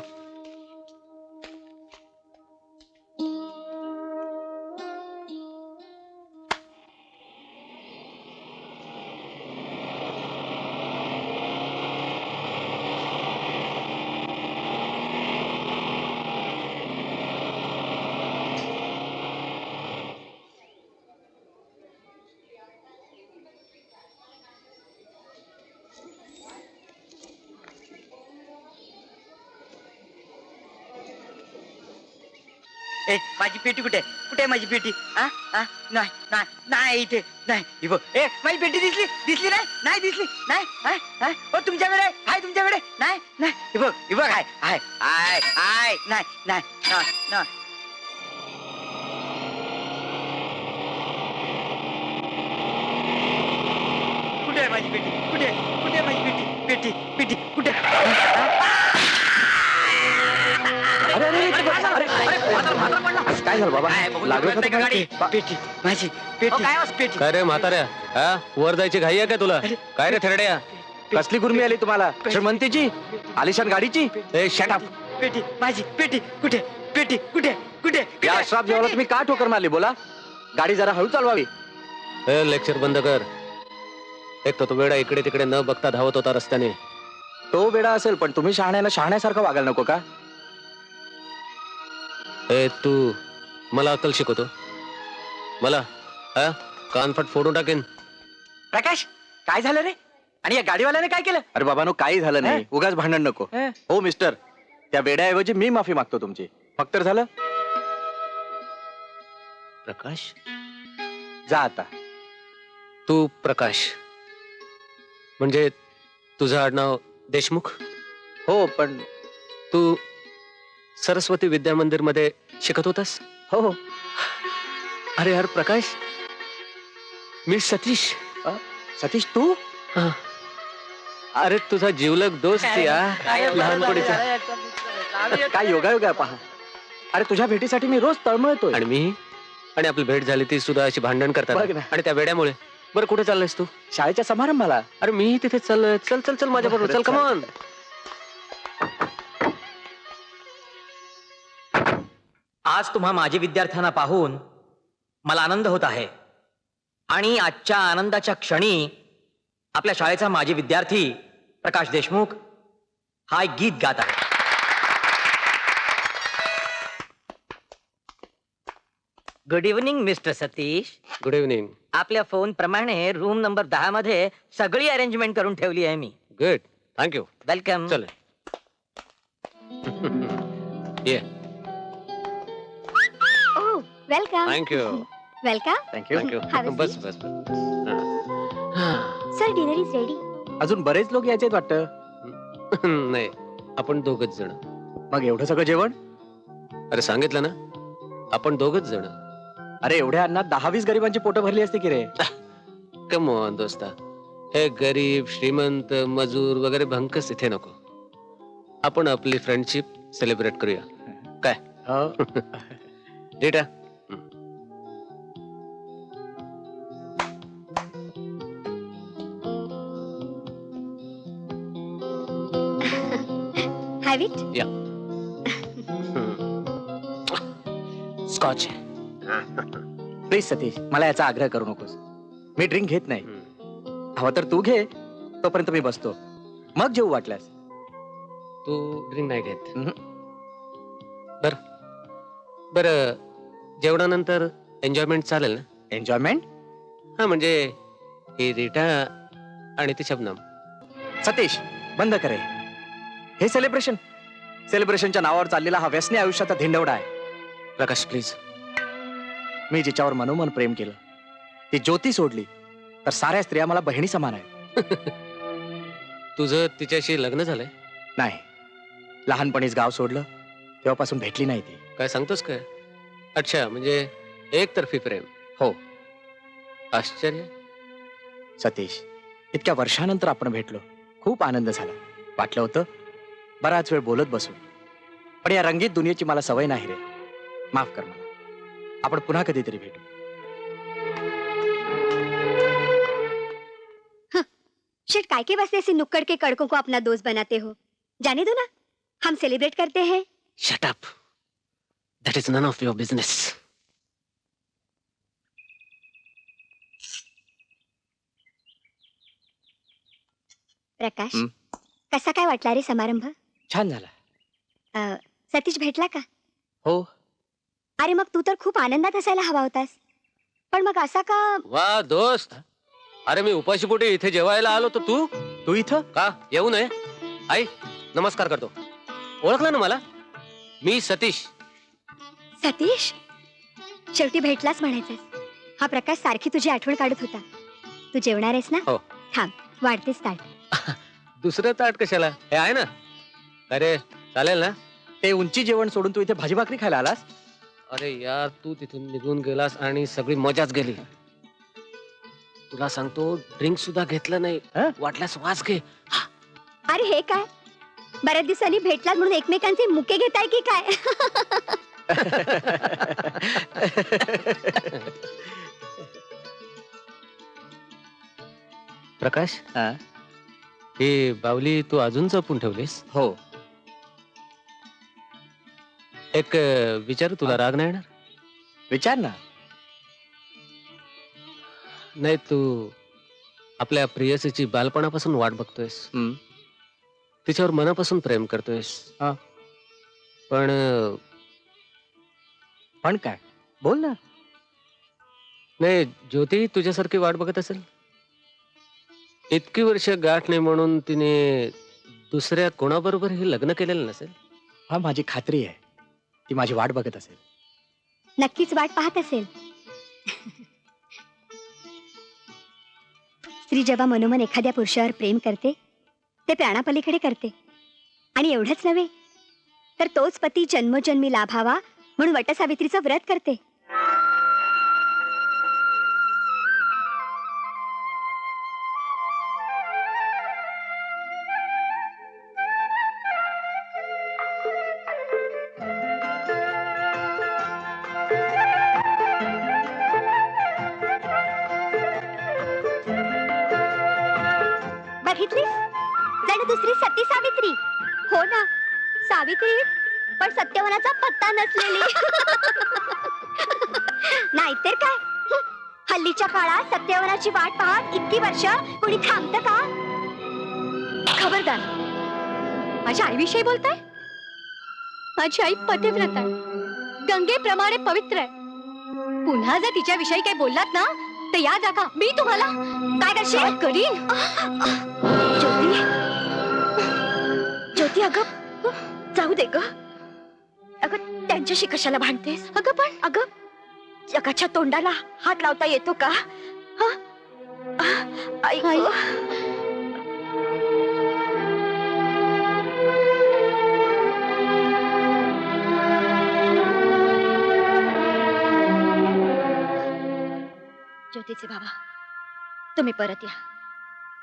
A: ए माझी पेटी कुठे कुठे माझी पेटी? नाही नाही नाही इथे नाही. ही बघ, ए माझी पेटी दिसली दिसली नाही नाही दिसली नाही. हो तुमच्याकडे आहे तुमच्याकडे नाही नाही. ही बघ आहे आहे आहे आहे नाही नाही नाही नाही. कुठे आहे माझी पेटी? कुठे कुठे आहे माझी पेटी? पेटी पेटी कुठे?
K: काय झालं बाबा? लागलं का तुम्हाला?
A: पेटी माझी पेटी पेटी.
L: काय रे म्हाताऱ्या, हा वर जायची घाई आहे का तुला? काय रे थेरड्या,
K: कसली गुरमी आली तुम्हाला? श्रीमंतीची, आलिशान गाडीची?
L: ए शट अप.
A: पेटी माझी पेटी कुठे? पेटी कुठे कुठे?
K: या अश्राफ जेवायला तुम्ही का ठोकर मारली? बोला, गाडी जरा हळू चालवावी.
L: ए लेक्चर बंद कर. एक तर तो वेडा इकडे तिकडे न बघता धावत होता रस्त्याने.
K: तो वेडा असेल, पण तुम्ही शहाण्यासारखं वागायला नको का?
L: ए तू मला अक्कल शिकवतो? मला हा कानफट फोडून टाकेन.
K: प्रकाश, काय झालं रे? आणि या गाडीवाल्याने काय केलं? अरे बाबानो, काही झालं नाही, उगाच भांडण नको. हो मिस्टर, त्या वेड्याऐवजी मी माफी मागतो तुमची. फक्त झालं.
L: प्रकाश,
K: जा आता.
L: तू प्रकाश म्हणजे तुझं आडनाव देशमुख?
K: हो, पण
L: तू सरस्वती विद्या मंदिर मध्ये शिकत होतास?
K: हो हो.
L: अरे यार प्रकाश, मी सतीश.
K: सतीश तू?
L: अरे तुझा जीवलग दोस्त या लहानपणीचा.
K: काय योगा पहा. अरे तुझ्या भेटीसाठी मी रोज तळमळतोय.
L: आणि मी, आणि आपली भेट झाली ती सुद्धा अशी भांडण
K: बघ
L: करतात
K: ना.
L: आणि त्या वेड्यामुळे. बरं कुठे चाललायस तू?
K: शाळेच्या समारंभाला.
L: अरे मी तिथे चाललोय. चल चल चल माझ्या बरोबर चल. कमॉन.
F: आज तुम्हा माजी विद्यार्थ्यांना पाहून मला आनंद होत आहे. आणि आजच्या आनंदाच्या क्षणी आपल्या शाळेचा माजी विद्यार्थी प्रकाश देशमुख हा एक गीत गात आहे. Good evening mister Satish.
L: Good evening.
F: आपल्या फोन प्रमाणे रूम नंबर 10 मध्ये सगळी अरेंजमेंट करून ठेवली आहे मी.
L: Good, thank you.
F: वेलकम.
L: चल ये.
D: Welcome.
L: Thank you.
D: Welcome.
K: Thank you.
L: Thank you.
D: Have a
L: bus
D: seat.
L: Bus bus.
D: Sir dinner is ready.
K: अजून बरेच लोक यायचे वाटतं.
L: नाही, आपण दोघच जण.
K: मग एवढं सगळं जेवण?
L: अरे सांगितलं ना, आपण दोघच जण.
K: अरे एवढ्या अन्नात 10-20 गरिबांची पोटं भरली असती की रे.
L: कम ऑन दोस्ता, हे गरीब श्रीमंत मजूर वगैरे भंकस इथे नको. आपण आपली फ्रेंडशिप सेलिब्रेट करूया. काय डेटा?
D: Have it.
L: या. स्कॉच.
K: प्लीज सतीश, मला याचा आग्रह करू नकोस. मी ड्रिंक घेत नाही. हवं तर तू घे, तोपर्यंत मी बसतो, मग जेवू वाटल्यास.
L: तू ड्रिंक नाही घेत?
K: हम्म.
L: बर बर, जेवणानंतर एन्जॉयमेंट चालेल ना?
K: एन्जॉयमेंट?
L: हा म्हणजे ही रीटा आणि ती शबनम.
K: सतीश बंद करे हे सेलिब्रेशनच्या नावावर चाललेला हा व्यसनी आयुष्याचा धिंडवडा आहे.
L: प्रकाश प्लीज.
K: मी जिच्यावर मनोमन प्रेम केलं ती ज्योती सोडली तर साऱ्या स्त्रिया मला बहिणी समान आहेत.
L: तुझं तिच्याशी लग्न झालंय?
K: नाही, लहानपणीच गाव सोडलं तेव्हापासून भेटली नाही ती.
L: काय सांगतोस काय? अच्छा, म्हणजे एकतर्फी प्रेम.
K: हो
L: आश्चर्य.
K: सतीश, इतक्या वर्षानंतर आपण भेटलो, खूप आनंद झाला. वाटलं होतं बराच वेळ बोलत बसू, पण या रंगीत दुनियेची मला सवय नाही रे. माफ कर मला. आपण पुन्हा कधीतरी भेटू.
E: शिट, काय के वास्ते ऐसे नुक्कड़ के कड़कों को अपना दोस्त बनाते हो? जाने दो ना, हम सेलिब्रेट करते हैं.
L: Shut up. That is none of your business.
E: Prakash,
K: हं?
E: कसा काय वाटला रे समारंभ?
K: छान झाला.
E: सतीश भेटला का?
K: हो.
E: अरे मग तू तर खूप आनंदात असायला हवा होतास, पण मग असा का?
L: वा दोस्त, अरे मी उपाशीपोटी इथे जेवायला आलो तर तू
K: इथं
L: का येऊ नये? आई नमस्कार करतो. ओळखलं ना मला? मी सतीश.
E: सतीश, शेवटी भेटलाच म्हणायचंस. हा प्रकाश सारखी तुझी आठवण काढत होता. तू जेवणार आहेस ना?
L: हो.
E: थांब, वाढतेस ताट.
L: दुसरं ताट कशाला? हे आहे ना. अरे चालेल ना?
K: ते उंची जेवण सोडून तू इथे भाजी भाकरी खायला आलास?
L: अरे यार, तू तिथून निघून गेलास आणि सगळी मजाच गेली. तुला सांगतो, ड्रिंक सुद्धा घेतलं नाही. वाटल्यास वास घे.
E: अरे हे काय, बऱ्याच दिवसांनी भेटलात म्हणून एकमेकांचे मुके घेताय की काय?
L: प्रकाश, ही बावली तू अजून जपून ठेवलीस?
K: हो.
L: एक विचार, तुला राग नाही येणार?
K: विचार ना.
L: नाही, तू आपल्या प्रेयसीची बालपणापासून वाट बघतोयस. तिच्यावर मनापासून प्रेम करतोयस.
K: हा.
L: पण
K: काय? बोल ना.
L: नाही, ज्योती तुझ्यासारखी वाट बघत असेल. इतकी वर्ष गाठ नाही म्हणून तिने दुसऱ्या कोणाबरोबर हे लग्न केलेलं नसेल.
K: हा, माझी खात्री आहे ती माझी वाट बघत असेल.
E: नक्कीच वाट पाहत असेल. स्त्री जेव्हा मनोमन एखाद्या पुरुषावर प्रेम करते ते प्राणापलीकडे करते. आणि एवढंच नव्हे तर तोच पती जन्मोजन्मी लाभावा म्हणून वटसावित्रीचं व्रत करते. बघितलीस, जणू दुसरी सती सावित्री. हो ना, सावित्री, पण सत्यवनाचा पत्ता नसलेली. नाहीतर काय, हल्लीच्या काळात सत्यवनाची वाट पाहत इतकी वर्ष कोणी थांबतं का? खबरदार, माझ्या आईविषयी बोलताय? माझी आई पतिव्रत आहे, गंगेप्रमाणे पवित्र आहे. पुन्हा जर तिच्याविषयी काही बोललात ना तर याद राखा, मी तुम्हाला काय करशील? करीन. ज्योती, ज्योती, अगं जाऊ दे ग. अगं त्यांच्याशी कशाला भांडतेस? अगं जगाच्या तोंडाला हात लावता येतो का? आई ग. ज्योतीचे बाबा, तुम्ही परत या.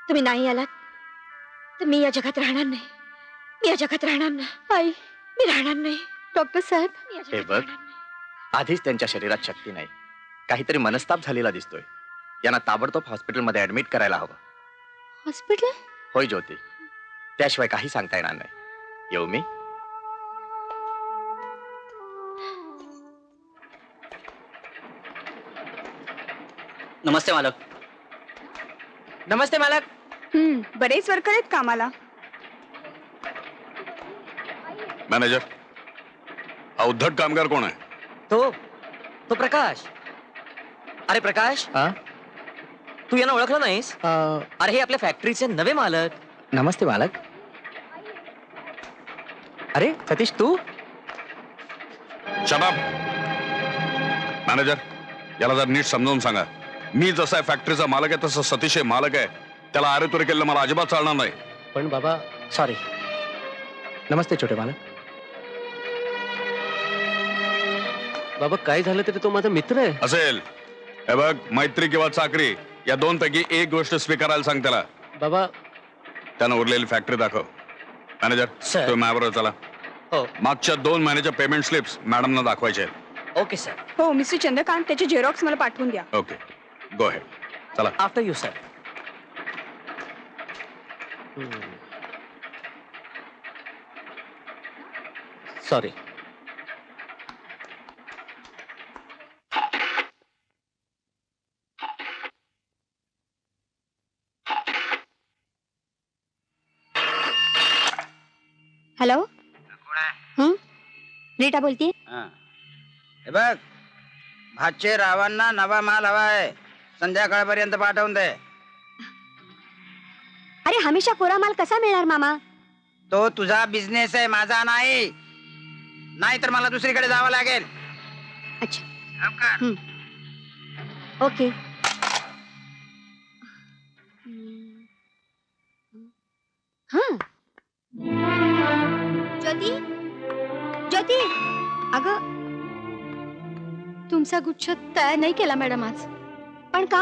E: तुम्ही नाही आलात तर मी या जगात राहणार नाही. मी या जगात राहणार नाही. आई, मी राहणार नाही. डॉक्टर साहेब,
K: हे बघ, आधीच त्यांच्या शरीरात शक्ती नाही, काहीतरी मनस्ताप झालेला दिसतोय. यांना ताबडतोब हॉस्पिटलमध्ये ऍडमिट करायला हवं.
E: हॉस्पिटल?
K: होय ज्योती, त्याशिवाय काही सांगता येणार नाही. येऊ मी?
J: नमस्ते मालक.
A: नमस्ते मालक.
E: बरेच वर्कर आहेत कामाला.
C: मॅनेजर, हा उद्धट कामगार कोण आहे?
F: तो प्रकाश. अरे प्रकाश, तू यांना ओळखलं नाहीस? अरे हे आपल्या फॅक्टरीचे नवे मालक.
K: नमस्ते मालक. अरे सतीश, तू?
C: Shut up. मॅनेजर, याला जर नीट समजावून सांगा. मी जसा फॅक्टरीचा मालक आहे तसं सतीश हे मालक आहे. त्याला आरे तुरे केलेलं मला अजिबात चालणार नाही.
K: पण बाबा सॉरी. नमस्ते छोटे मालक.
L: बाबा काय झालं तरी तो माझा मित्र आहे.
C: असेल. हे बघ, मैत्री किंवा चाकरी या दोन पैकी एक गोष्ट स्वीकारायला सांग त्याला.
L: बाबा
C: त्यानं उरलेली फॅक्टरी दाखव. Manager
F: sir.
C: तुम्ही माझ्याबरोबर चला.
F: हो.
C: मागच्या 2 महिन्याच्या पेमेंट स्लिप्स मॅडमना दाखवायचे आहेत.
F: Okay sir.
E: हो मिस्टर चंद्रकांत त्याचे झेरॉक्स मला पाठवून द्या.
C: ओके, गो हेड. चला.
F: After you sir.
L: Sorry.
E: Hello. Rita बोलती.
H: हे बघ, भाचे रावांना नवा माल हवा आहे. संध्याकाळपर्यंत पाठवून दे.
E: अरे हमेशा कोरा माल कसा मिळणार मामा?
H: तो तुझा बिझनेस आहे, माझा नाही. नाही तर मला दुसरीकडे जावं लागेल.
E: अच्छा.
H: लवकर.
E: ओके. हा. ज्योती, ज्योती, अगं तुमचा गुच्छ तयार नाही केला मॅडम आज. पण का?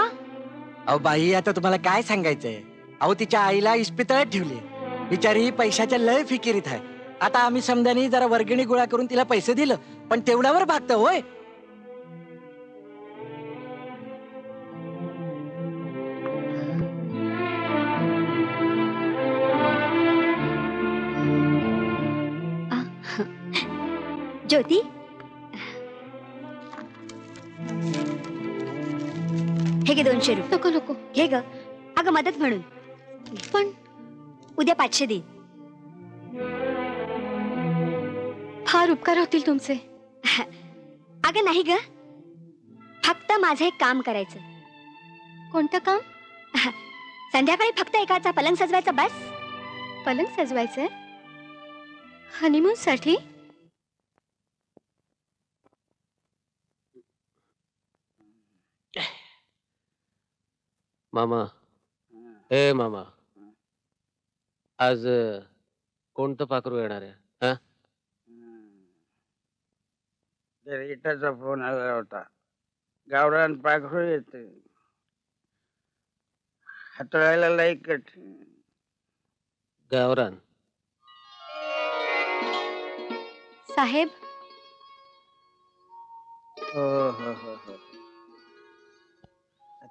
G: अहो बाई, आता तुम्हाला काय सांगायचंय. अहो तिच्या आईला इस्पितळात ठेवली. बिचारी पैशाच्या लय फिकिरीत आहे. आता आम्ही समजानी जरा वर्गणी गोळा करून तिला पैसे दिलं, पण तेवढ्यावर भागतं होय.
E: ज्योती, हे घे 200 रुपये. नको नको, घे ग. अगं मदत म्हणून. पण उद्या 500 दे. फार उपकार होतील तुमचे. अगं नाही ग, फक्त माझं एक काम करायचं. कोणतं काम? संध्याकाळी फक्त एकाचा पलंग सजवायचा बस. पलंग सजवायचंय हनीमून साठी?
L: मामा, ए मामा, आज कोणतं पाखरू येणार आहे? हा?
H: रीटाचा फोन आला होता. गावरान पाखरू येते. हाताळायला लई कठीण.
L: गावरान?
E: साहेब.
H: हो हो हो हो.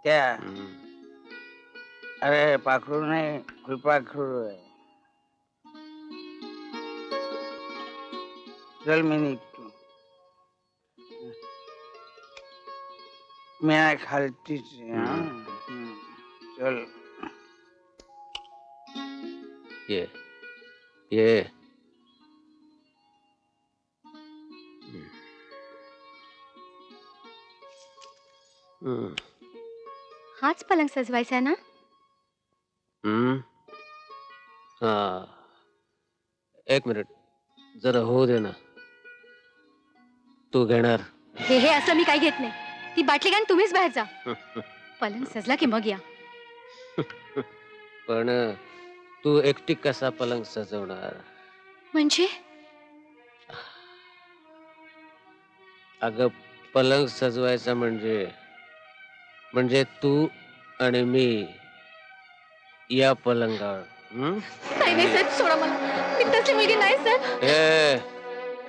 H: त्या अरे पाखरू नाही, फुलपाखरू आहे. चल मी निघतो. मी खालतीच चल.
L: ये ये.
E: हाच पलंग सजवायचा ना?
L: हा. एक मिनिट जरा होऊ दे ना. तू घेणार?
E: हे असं मी काही घेत नाही. ती बाटली घालून तुम्हीच बाहेर जा. पलंग सजला की मग या.
L: पण तू एकटी कसा पलंग सजवणार?
E: म्हणजे?
L: अगं पलंग सजवायचा म्हणजे तू आणि मी या पलंगावर.
E: नाही नाही साहेब, सोडा मला. मी तशी मुलगी नाही साहेब.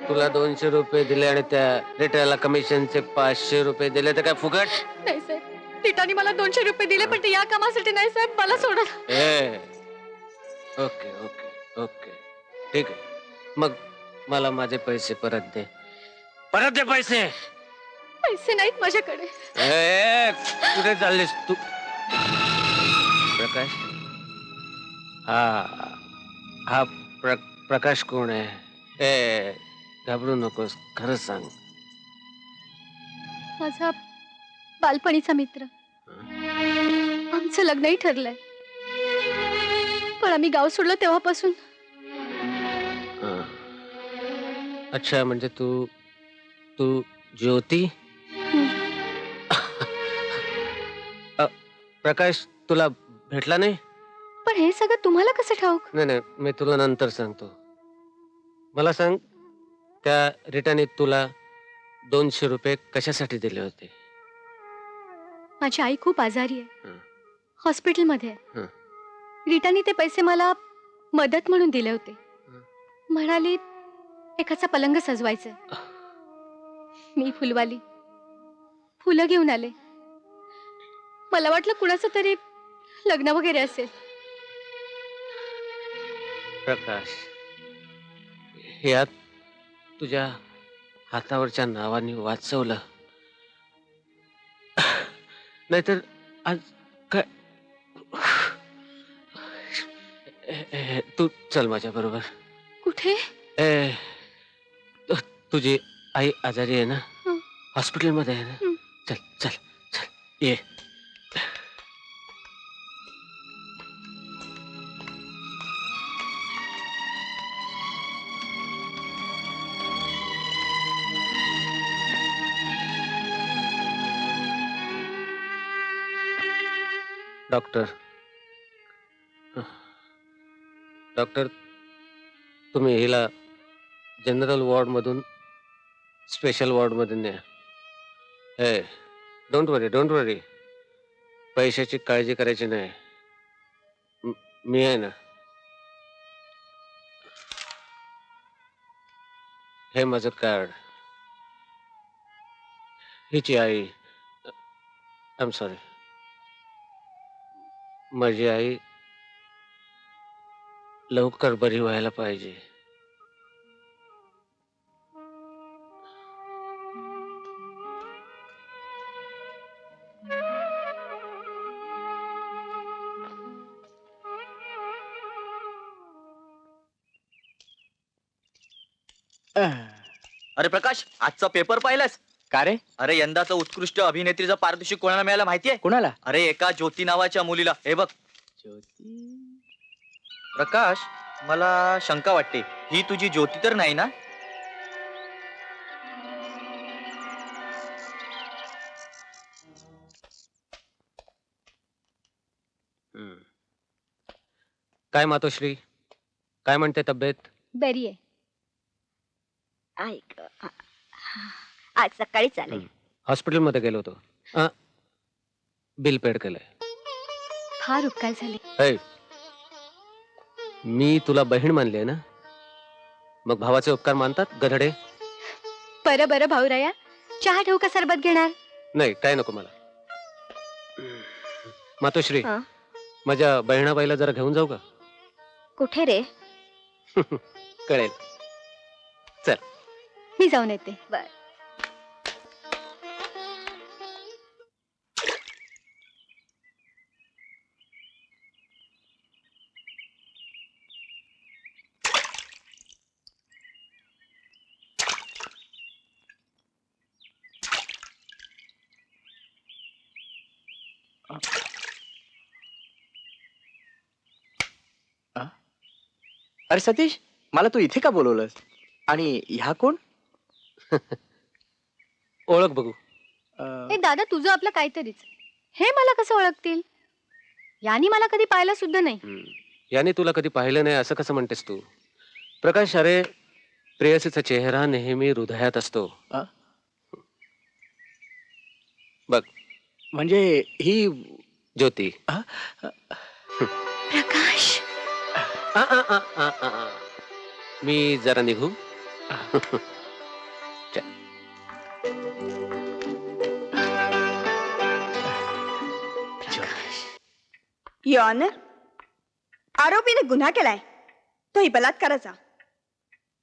L: तुला 200 रुपये दिले आणि त्या रिटाला कमिशनचे 500 रुपये दिले तर काय फुकट?
E: नाही साहेब, रीटाने मला 200 रुपये दिले, पण ते या कामासाठी नाही साहेब. मला सोडा.
L: ओके ओके ओके, ठीक आहे. मग मला माझे पैसे परत दे. परत दे पैसे.
E: पैसे नाहीत माझ्याकडे.
L: कुठे चाललीस तू? प्रकाश? हा प्रकाश कोण आहे? घाबरू नकोस, खरंच सांग.
E: माझा बालपणीचा मित्र. आमचं लग्नही ठरलंय, पण आम्ही गाव सोडलं तेव्हापासून.
L: अच्छा, म्हणजे तू ज्योती? प्रकाश तुला भेटला नाही?
E: पण हे सगळं तुम्हाला कसं ठाऊक?
L: नाही, मी तुला नंतर सांगतो. मला सांग, त्या रिटाने तुला 200 रुपये कशासाठी दिले होते?
E: माझी आई खूप आजारी आहे,
L: हं.
E: हॉस्पिटलमध्ये आहे.
L: हं.
E: रीटाने ते पैसे मला मदत म्हणून दिले होते.
L: हं.
E: म्हणाली एकाचा पलंग सजवायचंय. मी फुलवाली फुलं घेऊन आले. मला वाटलं कुणाचं तरी लग्न वगैरे असेल.
L: प्रकाश, यात तुझ्या हातावरच्या नावाने वाचवलं, नाहीतर आज काय. तू चल माझ्या बरोबर.
E: कुठे?
L: तुझी आई आजारी आहे ना,
E: हं.
L: हॉस्पिटलमध्ये आहे ना.
E: हं.
L: चल चल चल ये. डॉक्टर, तुम्ही हिला जनरल वॉर्ड मधून स्पेशल वॉर्ड मध्ये न्या. डोंट वरी, पैशाची काळजी करायची नाही. मी आहे ना. हे माझं कार्ड. हिची आई, आय एम सॉरी, माझी आई लवकर बरी व्हायला पाहिजे.
J: अरे प्रकाश, आजचा पेपर पाहिलास
K: का रे?
J: अरे यंदाचा उत्कृष्ट अभिनेत्रीचा पारितोषिक कोणाला मिळाला माहितीये?
K: कोणाला?
J: अरे एका ज्योती नावाच्या मुलीला. हे बघ प्रकाश, मला शंका वाटते, ही तुझी ज्योती तर नाही ना?
L: काय मातोश्री, काय म्हणते तब्येत?
E: बरी आहे.
D: ऐक, आज सकाळी चालेल.
L: हॉस्पिटलमध्ये गेलो होतो. बिल पेड केलंय.
E: फार उपकार झाले.
L: ऐ, मी तुला बहीण मानली आहे ना, मग भावाचे उपकार मानतात गधडे?
E: बरं भाऊराया, चहा ठेवू का सरबत घेणार?
L: नाही, काय नको मला. मातोश्री,
D: हं?
L: माझ्या बहिणाबाईला जरा घेऊन जाऊ का?
D: कुठे रे?
L: कळेल. चल.
E: मी जाऊन येते.
D: बर.
K: अरे सतीश, मला तू इथे का बोलवलंस? आणि ह्या कोण?
L: ओळख बघू.
E: ए दादा, तुझं आपलं काहीतरीच. हे मला कसं ओळखतील? यांनी मला कधी पाहिलं सुद्धा नाही.
L: याने तुला कधी पाहिलं नाही असं कसं म्हणतेस तू? प्रकाश, अरे प्रेयसीचा चेहरा नेहमी हृदयात असतो. बघ,
K: म्हणजे ही
L: ज्योती.
E: प्रकाश,
L: मी जरा निघू.
E: यॉन, आरोपीने गुन्हा केलाय, तोही बलात्काराचा.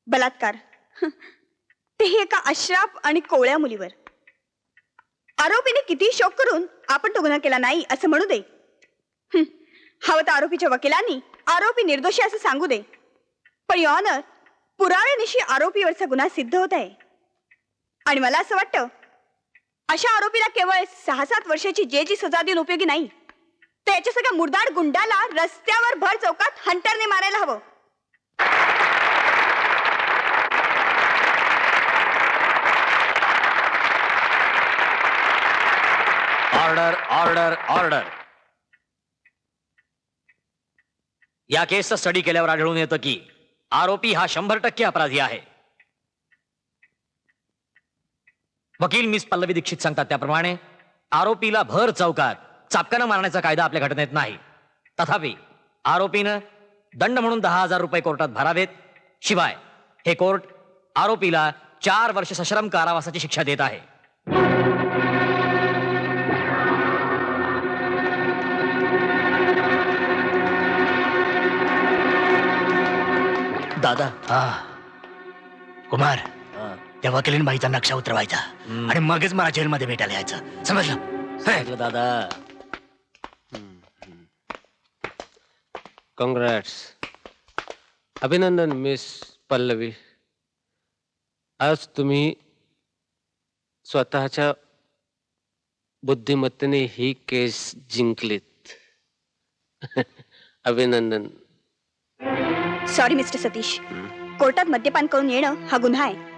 E: बलात्कार, तेही एका अश्राप आणि कोवळ्या मुलीवर. आरोपीने किती शोक करून आपण तो गुन्हा केला नाही असं म्हणू दे. हवं तर आरोपीच्या वकिलांनी आरोपी निर्दोषी असं सांगू दे. पण यॉनर, पुराव्यानिशी आरोपीवरचा गुन्हा सिद्ध होत आहे. आणि मला असं वाटतं, अशा आरोपीला केवळ 6-7 वर्षाची जेलची सजा देऊन उपयोगी नाही, तर याच्या सगळ्या मुर्दाड गुंडाला रस्त्यावर भर चौकात हंटरने मारायला हवं.
C: Order order order.
F: या केसचा स्टडी केल्यावर आढळून येतं की आरोपी हा 100% अपराधी आहे. वकील मिस पल्लवी दीक्षित सांगतात त्याप्रमाणे आरोपीला भर चौकात चापकानं मारण्याचा कायदा आपल्या घटनेत नाही. तथापि आरोपीनं दंड म्हणून 10,000 रुपये कोर्टात भरावेत. शिवाय हे कोर्ट आरोपीला 4 वर्ष सश्रम कारावासाची शिक्षा देत आहे.
I: दादा कुमार त्या वकिलीन बाईचा नक्षा उतरवायचा आणि मगच मला जेलमध्ये भेटायला यायचं, समजलं?
F: सांगितलं दादा.
L: कॉंग्रॅट्स. अभिनंदन मिस पल्लवी. आज तुम्ही स्वतःच्या बुद्धिमत्तेने ही केस जिंकलीत. अभिनंदन.
E: सॉरी मिस्टर सतीश, कोर्टात मद्यपान करून येणं हा गुन्हा आहे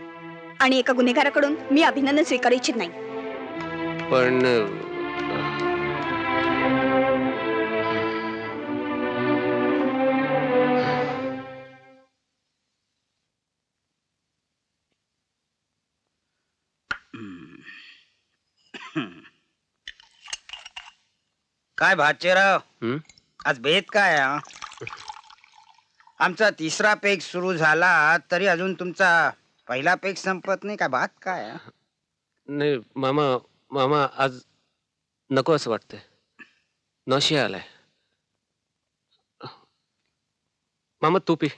E: आणि एका गुन्हेगाराकडून मी अभिनंदन स्वीकारू इच्छित नाही.
L: पण
H: काय भाचेराव,
L: हं?
H: आज बेत काय हा? आमचा तिसरा पेग सुरू झाला तरी अजून तुमचा पहिला पेग संपत नाही. काय बात काय हा?
L: नाही मामा आज नको असं वाटतंय. नशी आलाय. मामा तू पी,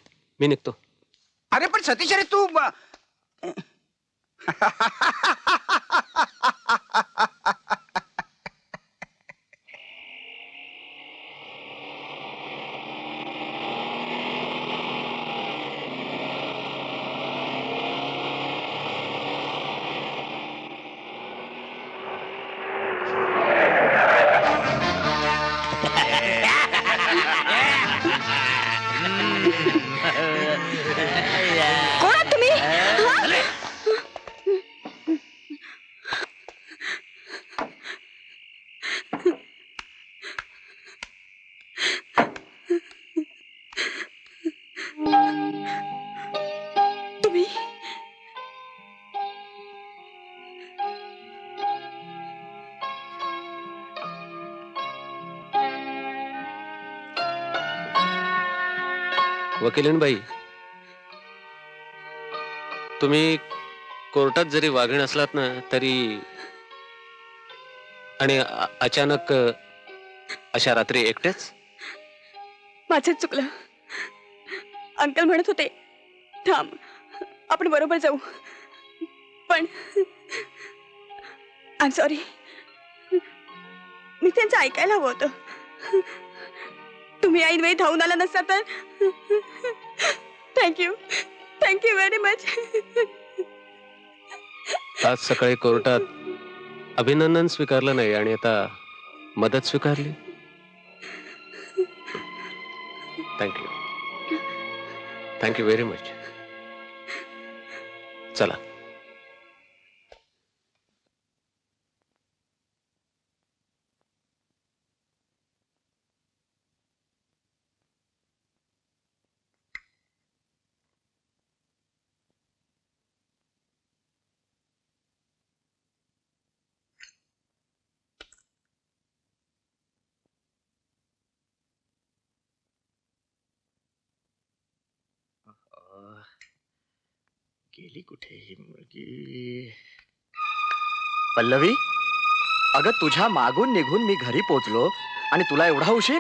L: मी निघतो.
H: अरे पण सतीश, अरे तू
E: कोण आहात तुम्ही? तुम्ही
L: वकिलीनबाई, तुम्ही कोर्टात जरी वाघीण असलात ना तरी आणि अचानक अशा रात्री एकटेच.
E: माझं चुकलं. अंकल म्हणत होते थांब, आपण बरोबर जाऊ, पण आय एम सॉरी. मी त्यांचं ऐकायला हवं होतं. तुम्ही ऐन वेळी धावून आला नसता तर. Thank you very much.
L: आज सकाळी कोर्टात अभिनंदन स्वीकारलं नाही आणि आता मदत स्वीकारली. Thank you very much. चला.
I: गेली कुठे ही मुलगी? पल्लवी, अगं तुझ्या मागून निघून मी घरी पोचलो आणि तुला एवढा उशीर?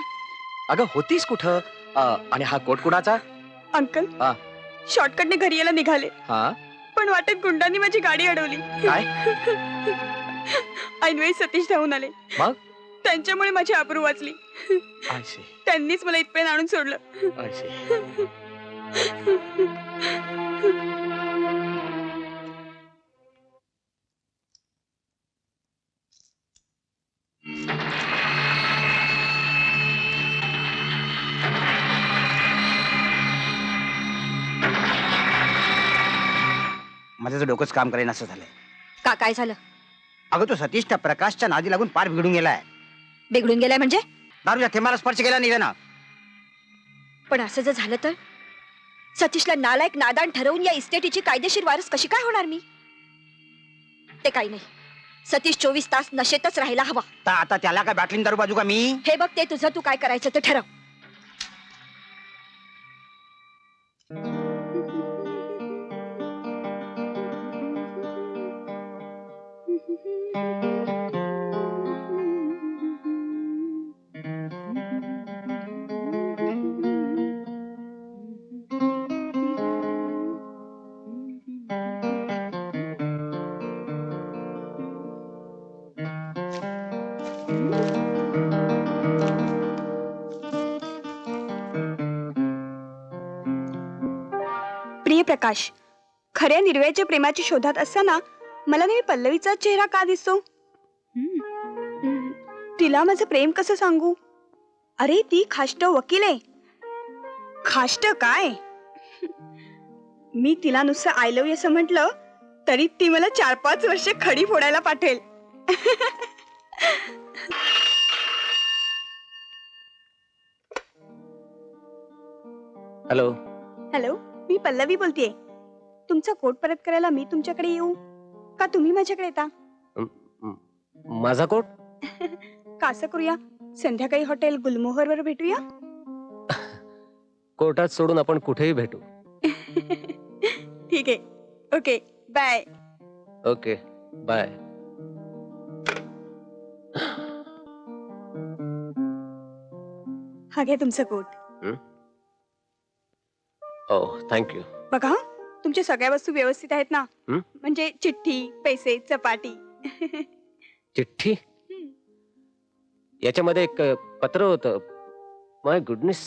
I: अगं होतीस कुठं? आणि हा कोट कुणाचा?
E: अंकल
I: हा.
E: शॉर्टकटने घरी यायला निघाले,
I: हा
E: पण वाटेत गुंडांनी माझी गाडी अडवली.
I: काय?
E: ऐनवेळी सतीश धावून आले.
I: मग?
E: त्यांच्यामुळे माझी आबरू वाचली.
I: I see.
E: त्यांनीच मला इथपर्यंत आणून सोडलं.
I: I see.
H: माझं तर डोकंच काम करेन असं झालंय.
E: का काय झालं?
H: अगं तो सतीश त्या प्रकाशच्या नादी लागून पार बिघडून गेलाय.
E: बिघडून गेलाय म्हणजे?
H: दारूच्या थेंबाला स्पर्श केला नाही ना.
E: पण असं जर झालं तर सतीशला नालायक नादान ठरवून या इस्टेटीची कायदेशीर वारस कशी काय होणार मी? ते काही नाही, सतीश 24 तास नशेतच राहायला हवा.
H: तर आता त्याला काय बाटलीन दारू बाजू का मी?
E: हे बघ, ते तुझं तू काय करायचं ते ठरव.
M: प्रिय प्रकाश, खऱ्या निर्वयाच्या प्रेमाच्या शोधात असताना मला नेहमी पल्लवीचा चेहरा का दिसतो? तिला माझं प्रेम कसं सांगू? अरे ती खाष्ट वकील आहे. खाष्ट काय, मी तिला नुसतं आय लव्ह असं म्हटलं तरी ती मला 4-5 वर्ष खडी फोडायला पाठवेल.
L: हॅलो.
M: हॅलो, मी पल्लवी बोलतेय. तुमचा कोट परत करायला मी तुमच्याकडे येऊ का तुम्ही माझ्याकडे येता?
L: माझा कोट?
M: का असं करूया, संध्याकाळी हॉटेल गुलमोहरवर भेटूया.
L: कोर्टात सोडून आपण कुठेही भेटू.
M: ठीक आहे. Okay bye.
L: Okay bye.
M: हा घ्या तुमचा कोट.
L: ओह थँक्यू.
M: बघा, तुमच्या सगळ्या वस्तू व्यवस्थित आहेत ना?
L: हं?
M: म्हणजे चिठ्ठी, पैसे, चपाटी.
L: चिठ्ठी? याच्यामध्ये एक पत्र होतं. माय गुडनेस.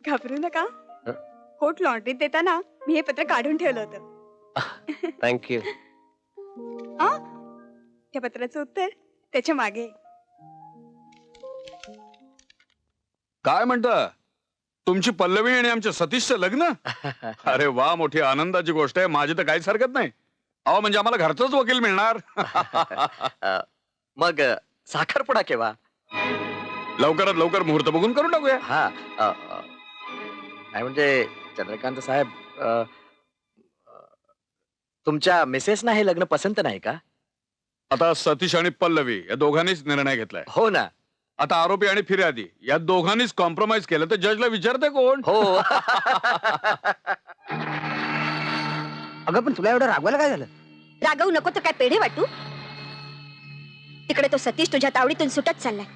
M: घाबरू नका.
L: हं?
M: कोट लॉन्ड्रीत देताना मी हे पत्र काढून ठेवलं होतं.
L: थँक्यू.
M: त्या पत्राचं उत्तर त्याच्या मागे.
C: काय म्हणता, तुमची पल्लवी आणि आमच्या सतीशचं लग्न? अरे वा, मोठी आनंदाची गोष्ट आहे. माझी तर काहीच हरकत नाही. अहो म्हणजे आम्हाला घरचाच वकील मिळणार.
K: मग साखरपुडा केव्हा?
C: लवकरात लवकर मुहूर्त बघून करून टाकूया.
K: हा नाही म्हणजे चंद्रकांत साहेब, तुमच्या मिसेसना हे लग्न पसंत नाही का?
C: आता सतीश आणि पल्लवी या दोघांनीच निर्णय घेतलाय.
K: हो ना.
C: आता आरोपी आणि फिर्यादी या दोघांनीच कॉम्प्रोमाइज केलं तर जजला विचारते कोण?
K: हो.
H: अगं पण तुला एवढं रागवायला काय झालं?
E: रागवू नको तर काय पेढे वाटू? तिकडे तो सतीश तुझ्या तावडीतून सुटत चाललाय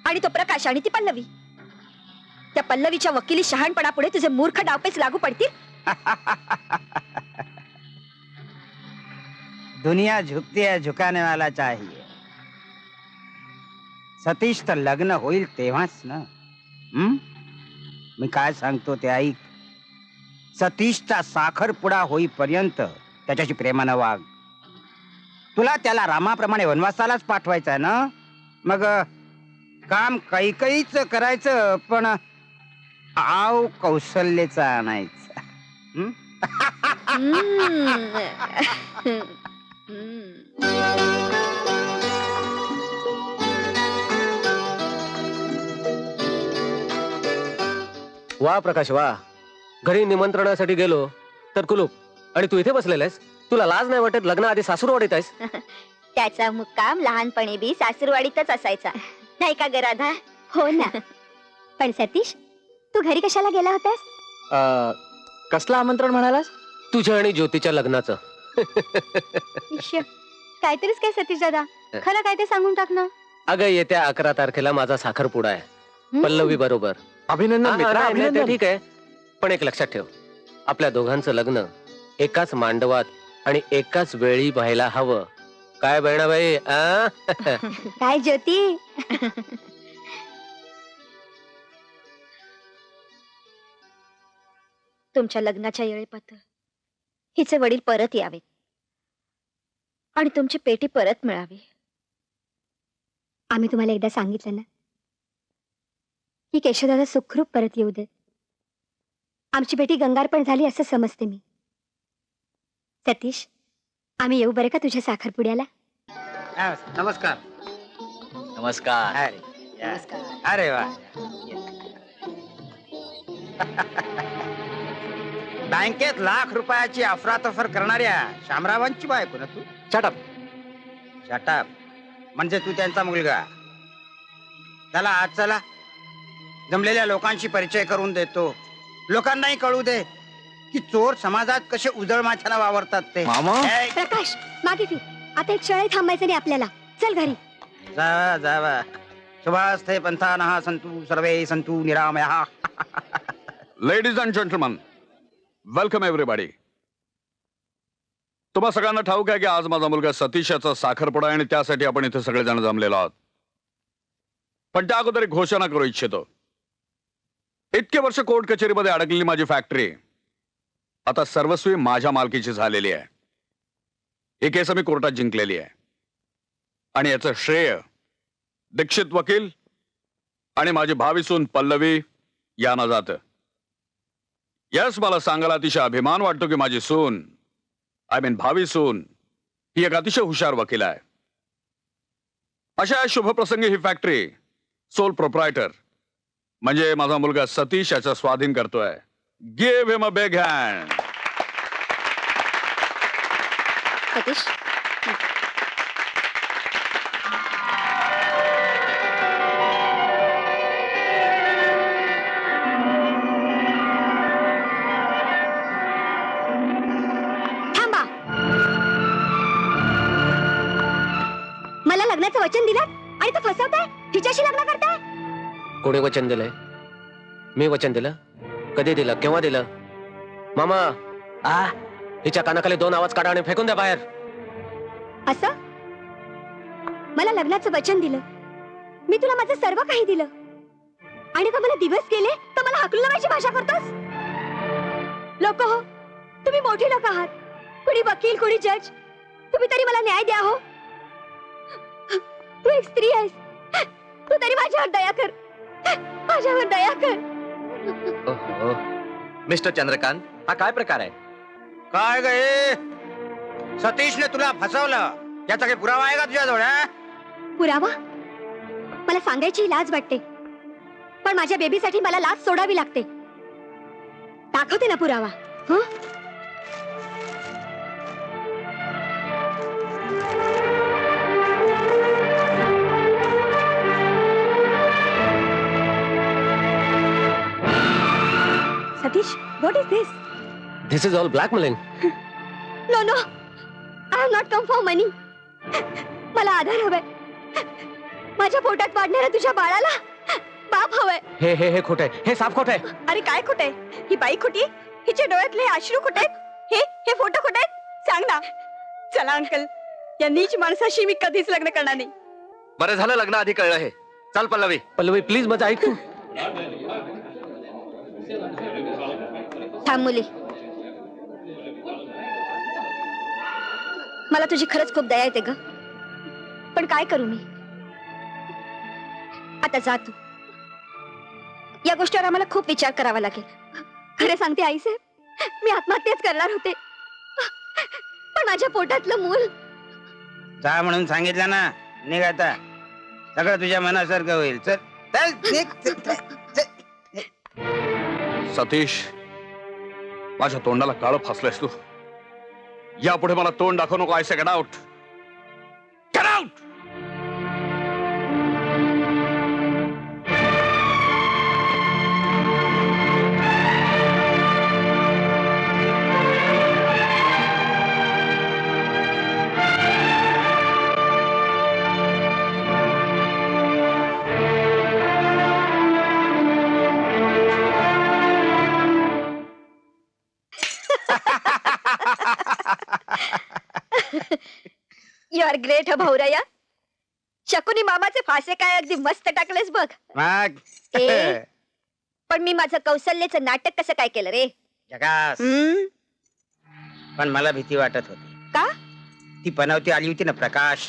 E: आणि तो प्रकाश आणि ती पल्लवी. त्या पल्लवीच्या वकिली शहाणपणापुढे तुझे मूर्ख डावपेच लागू पडतील.
H: दुनिया झुकती है, झुकाने वाला चाहिए. सतीश तर लग्न होईल तेव्हाच ना. मी काय सांगतो ते ऐक. सतीशचा साखरपुडा होईपर्यंत त्याच्याशी प्रेमानं वाग. तुला त्याला रामाप्रमाणे वनवासालाच पाठवायचं आहे ना. मग काम कैकईच करायचं, पण आव कौशल्याचं आणायचं.
L: वा प्रकाश वा. घरी निमंत्रणासाठी गेलो तर कुलूप आणि तू इथे बसलेला आहेस. तुला लाज नाही वाटत? लग्न आधी सासूरवाडीत आहेस.
D: त्याचा मुक्काम लहानपणी बी सासूरवाडीतच असायचा, नाही का ग राधा? हो ना. पण सतीश, तू घरी कशाला गेला होतास?
K: कसलं आमंत्रण म्हणालास?
L: तुझ्या आणि ज्योतीच्या लग्नाचं.
D: काहीतरीच काय सतीश दादा, खरं काय ते सांगून टाक ना.
L: अगं येत्या 11 तारखेला माझा साखरपुडा आहे पल्लवी बरोबर.
K: अभिनंदन मित्रा,
L: नाही, ते
K: अभिनंदन.
L: ठीक आहे, पण एक लक्षात ठेव, आपल्या दोघांचं लग्न एकाच मांडवात आणि एकाच वेळी व्हायला हवं. काय बहिणाबाई?
D: काय ज्योती?
E: तुमच्या लग्नाच्या येळेपत्र हिचे वडील परत यावेत आणि तुमची पेटी परत मिळावी.
D: आम्ही तुम्हाला एकदा सांगितलं ना की केशवदादा सुखरूप परत येऊ देत. आमची बेटी गंगारपण झाली असं समजते मी. सतीश, आम्ही येऊ बरं का तुझ्या साखरपुड्याला?
H: नमस्कार.
K: नमस्कार.
H: अरे वा. बँकेत लाख रुपयाची अफरातफर करणाऱ्या शामरावांची बायको ना तू?
K: चटप.
H: शटाप. म्हणजे तू त्यांचा मुलगा. चला आज चला, जमलेल्या लोकांशी परिचय करून देतो. लोकांनाही कळू दे की चोर समाजात कसे उजळ माथ्याला वावरतात ते.
K: मामा.
H: ए,
D: प्रकाश मागे फिर. आता एक क्षण थांबायचं नाही आपल्याला. चल घरी.
H: जावा जावा. शुभास्ते पंथानः सन्तु सर्वे सन्तु निरामयाः.
C: Ladies and gentleman, welcome everybody. तुम्हा सगळ्यांना ठाऊक आहे की आज माझा मुलगा सतीश याचा साखरपुडा आहे आणि त्यासाठी आपण इथे सगळेजण जमलेलो आहोत. पण त्या अगोदर एक घोषणा करू इच्छितो. इतके वर्ष कोर्ट कचेरीमध्ये अडकलेली माझी फॅक्टरी आता सर्वस्वी माझ्या मालकीची झालेली आहे. ही केस मी कोर्टात जिंकलेली आहे आणि याचं श्रेय दीक्षित वकील आणि माझी भावी सून पल्लवी यांना जातं. यस, मला सांगायला अतिशय अभिमान वाटतो की माझी सून, आय मीन भावी सून, ही एक अतिशय हुशार वकील आहे. अशा या शुभप्रसंगी ही फॅक्टरी सोल प्रोप्रायटर म्हणजे माझा मुलगा सतीश याचा स्वाधीन करतोय. Give him a big hand.
D: Satish थांबा. मला लग्नाचं वचन दिलं आणि तो फसवताय. तिच्याशी लग्न करताय.
L: कोणी वचन दिलंय? मी वचन दिलं? कधी दिलं? केव्हा दिलं? मामा, हिच्या कानाखाली 2 आवाज काढा आणि फेकून द्या बाहेर.
D: असं मला लग्नाचं वचन दिलं. मी तुला माझं सर्व काही दिलं आणि का मला दिवस गेले तर मला हाकलून लावायची भाषा करतोस? लोक हो, तुम्ही मोठी लोक आहात. कुणी वकील, कुणी जज. तुम्ही तरी मला न्याय द्या हो. तू एक स्त्री आहेस. तू तरी माझ्यावर दया कर. माझ्यावर दया कर.
K: ओहो. मिस्टर चंद्रकांत, हा काय प्रकार आहे?
H: काय गे, सतीशने तुला फसवलं याचा काही पुरावा आहे का तुझ्याजवळ?
D: पुरावा? मला सांगायची लाज वाटते, पण माझ्या बेबीसाठी मला लाज सोडावी लागते. दाखवते ना पुरावा. हं? Satish, what is this?
L: This is all blackmailing.
D: No no, I have not come for money. मला आधार हवाय. माझ्या पोटात वाढणाऱ्या तुझ्या बाळाला बाप हवाय.
L: हे हे हे खोट आहे. हे साफ खोट आहे.
M: अरे काय खोटं आहे? ही बाई खोटी? हिच्या डोळ्यातले अश्रू खोटे आहेत? हे फोटो खोटे आहेत? सांग ना. चला अंकल, या नीच माणसाशी मी कधीच लग्न करणार नाही.
K: बरं झालं लग्न आधी कळलं हे. चल पल्लवी.
L: पल्लवी प्लीज माझं ऐक तू.
D: थांब मुली. मला तुझी खरंच खूप दया येते ग, पण काय करू मी? आता जा तू. या गोष्टीवर आम्हाला खूप विचार करावा लागेल. खरे सांगते आई साहेब, मी आत्महत्याच करणार होते, पण माझ्या पोटातलं मूल.
H: जा म्हणून सांगितलं ना. निघ आता. सगळं तुझ्या मनासारखं होईल. चल चल निघ.
C: सतीश, माझ्या तोंडाला काळं फासलंयस तू. यापुढे मला तोंड दाखवू नको. I say get out. Get out.
D: You are great ह भाऊराया. शकुनी मामाचे फासे काय अगदी मस्त टाकलेस बघ.
H: मग
D: ए, पण मी माझं कौशल्याचं नाटक कसं काय केलं रे?
H: जगास. पण मला भीती वाटत होती.
D: का?
H: ती पनवती आली होती ना प्रकाश,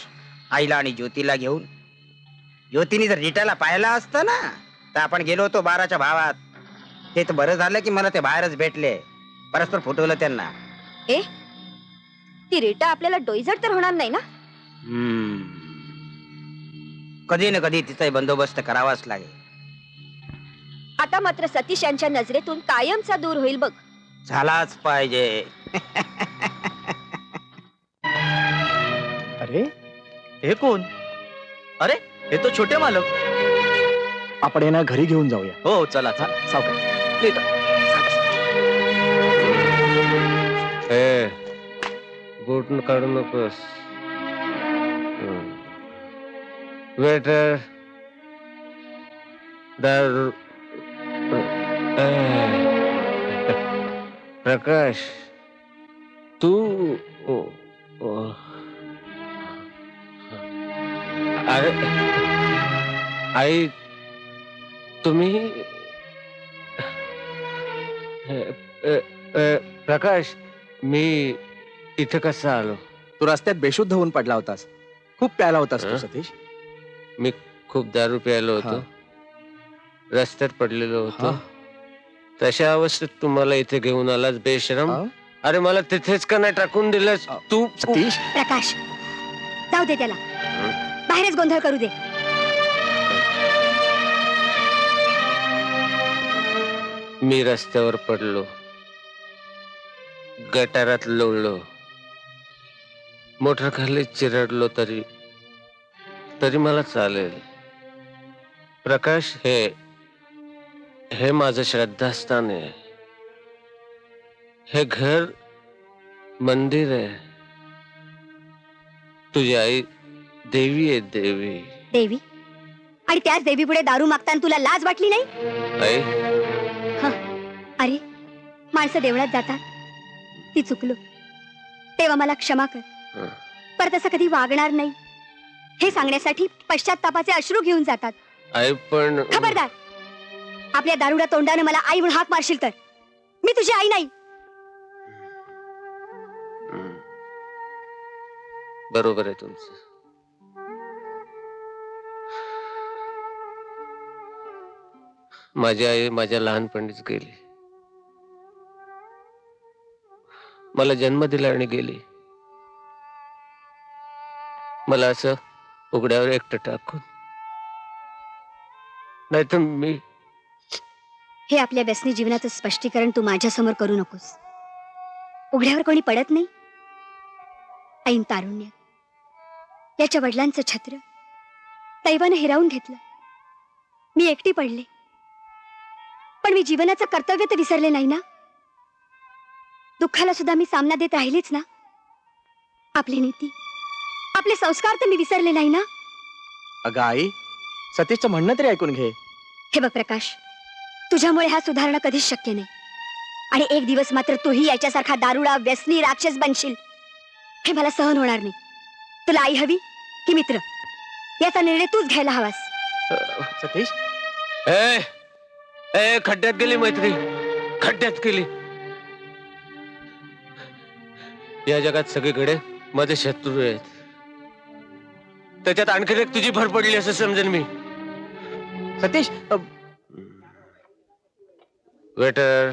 H: आईला आणि ज्योतीला घेऊन. ज्योतीने जर रीटाला पाहिला असतं ना तर आपण गेलो होतो 12च्या भावात. ते तर बरं झालं की मला ते बाहेरच भेटले. परस्पर फुटवलं त्यांना.
D: ए, ती रीटा आपल्याला डोईजड तर होणार नाही ना?
H: कधी ना कधी तिचा बंदोबस्त करावाच लागेल.
D: आता मात्र सतीश यांच्या नजरेतून कायमचा दूर होईल बघ.
H: झालाच पाहिजे.
K: अरे
J: हे कोण? अरे हे तो छोटे मालक.
K: आपण यांना घरी घेऊन जाऊया.
J: हो चला
K: हा, सावकाश.
L: बूट काढू नकोस. वेटर दारू. प्रकाश तू अरे आई तुम्ही प्रकाश मी इथे कसा आलो?
K: तू रस्त्यात बेशुद्ध होऊन पडला होतास. खूप प्यायला होतास तू सतीश.
L: मी खूप दारू प्यायलो होतो. रस्त्यात पडलेलो होतो.
K: हा.
L: तशा अवस्थेत तुम्हाला इथे घेऊन आलास बेशरम.
K: हा?
L: अरे मला तिथेच का नाही टाकून दिलंस तू?
K: सतीश
E: प्रकाश जाऊ दे त्याला, बाहेरच गोंधळ करू दे.
L: मी रस्त्यावर पडलो, गटारात लोळलो, मोटर खाली चिरडलो तरी तरी मला चालेल. प्रकाश हे माझं श्रद्धास्थान आहे. हे घर मंदिर आहे. तुझी आई देवी आहे. देवी
E: देवी? आणि त्याच देवी पुढे दारू मागताना तुला लाज वाटली नाही?
L: आई
E: अरे माणसं देवळात जातात, ती चुकलो, तेव्हा मला क्षमा कर. पर तसं कधी वागणार नाही हे सांगण्यासाठी पश्चात्तापाचे अश्रू घेऊन जातात.
L: आई पण
E: खबरदार, आपल्या दारुड्या तोंडाने मला आई म्हणून हाक मारशील तर मी तुझी आई नाही.
L: बरोबर आहे तुमचं. माझी आई माझ्या लहानपणीच गेली. मला जन्म दिला आणि गेली. मला असं उघड्यावर एकटं टाकून. नाही तर मी
E: हे आपल्या व्यसनी जीवनाचं स्पष्टीकरण तू माझ्या समोर करू नकोस. उघड्यावर कोणी पडत नाही. ऐन तारुण्यात याच्या वडिलांचं छत्र दैवानं हिरावून घेतलं. मी एकटी पडले, पण मी जीवनाचं कर्तव्य तर विसरले नाही ना. दुःखाला सुद्धा मी सामना देत राहिलेच ना. आपली नीती, आपले संस्कार तर मी विसरले नाही ना.
K: अगं आई, सतीशचं म्हणणं तरी ऐकून घे.
E: हे बघ प्रकाश, तुझ्यामुळे हा सुधारणा कधीच शक्य नाही. आणि एक दिवस मात्र तूही याच्यासारखा दारुडा व्यसनी राक्षस बनशील हे मला सहन होणार नाही. तुला आई हवी की मित्र, याचा निर्णय तूच घ्यायला हवास.
K: सतीश
L: ए खड्ड्यात गेली मैत्री, खड्ड्यात गेली. या जगात सगळीकडे माझे शत्रू आहेत. त्याच्यात आणखी एक तुझी भर पडली असं समजेन मी.
K: सतीश
L: वेटर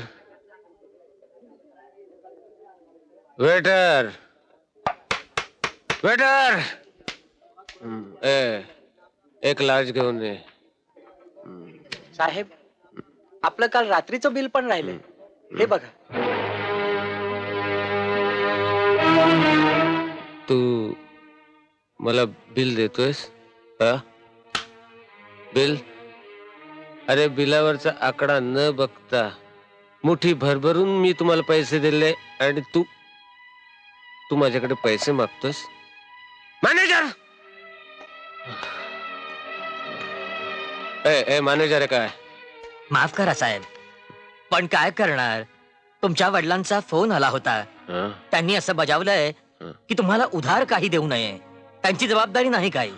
L: वेटर वेटर एक लार्ज घेऊन ये.
I: साहेब, आपलं काल रात्रीचं बिल पण राहिलंय. हे बघा.
L: तू मला बिल देतोयस? बिल? अरे बिलावरचा आकडा न बघता मुठी भरभरून मी तुम्हाला पैसे दिले आणि तू माझ्याकडे पैसे मागतोस? मॅनेजर मॅनेजर आहे काय?
F: माफ करा साहेब, पण काय करणार, तुमच्या वडिलांचा फोन आला होता. त्यांनी असं बजावलंय की तुम्हाला उधार काही देऊ नये. त्यांची जबाबदारी नाही काही.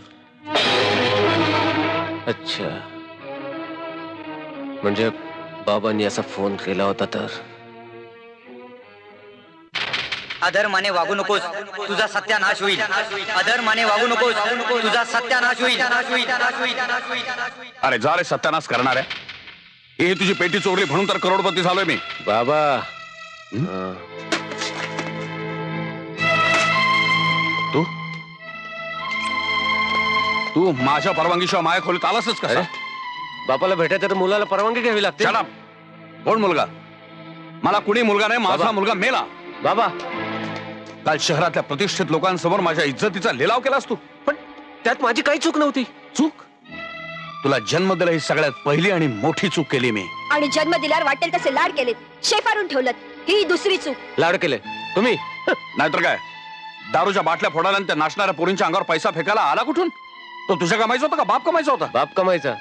L: अच्छा, म्हणजे बाबांनी असा फोन केला होता तर?
J: अधर्माने वागू नकोस, तुझा सत्यानाश होईल. अधर्माने वागू नकोस, तुझा सत्यानाश होईल.
C: अरे जा रे सत्यानाश करणार आहे. ही तुझी पेटी चोरली म्हणून तर करोडपती झालोय मी.
L: बाबा
C: तू माझ्या परवानगीशिवाय माया खोलीत आलासच कसा?
L: बापाला भेटायचं तर मुलाला परवानगी घ्यावी लागते.
C: Shut up. कोण मुलगा? मला कुणी मुलगा नाही, माझा
L: बाबा.
C: मुलगा मेला.
L: बाबा
C: काल शहरातल्या प्रतिष्ठित लोकांसमोर माझ्या इज्जतीचा लिलाव केलास तू.
L: पण त्यात माझी काही चूक नव्हती.
C: चूक? तुला जन्म दिला ही सगळ्यात पहिली आणि मोठी चूक केली मी.
E: आणि जन्म दिल्यावर वाटेल तसे लाड केलेत, शेफारून ठेवलं, ही दुसरी चूक.
L: लाड केले तुम्ही.
C: नाहीतर काय, दारूच्या बाटल्या फोडायला आणि त्या नाचणाऱ्या पोरींच्या अंगावर पैसा फेकायला आला कुठून? तो तुझ्या कमायचा होता का बाप कमायचा होता?
L: बाप कमायचा.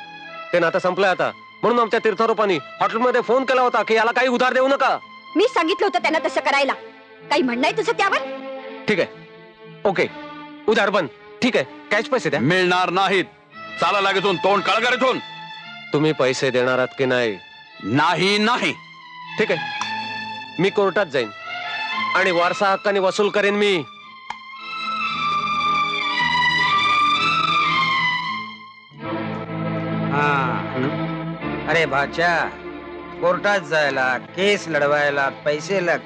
L: ते नातं संपलंय आता. म्हणून आमच्या तीर्थारोपांनी हॉटेलमध्ये फोन केला होता की याला काही उधार देऊ नका.
E: मी सांगितलं होतं त्यांना तसं करायला. काही म्हणणं आहे तुझं त्यावर?
L: ठीक आहे, ओके, उधार बंद. ठीक आहे, कॅश पैसे द्या.
C: मिळणार नाहीत. चाला लागेतून तोंड कळगर इथून.
L: तुम्ही पैसे देणार आहात की नाही?
C: नाही नाही.
L: ठीक आहे, मी कोर्टात जाईन आणि वारसा हक्काने वसूल करेन मी.
H: हा. अरे भाच्या, कोर्टात जायला, केस लढवायला पैसे लाग,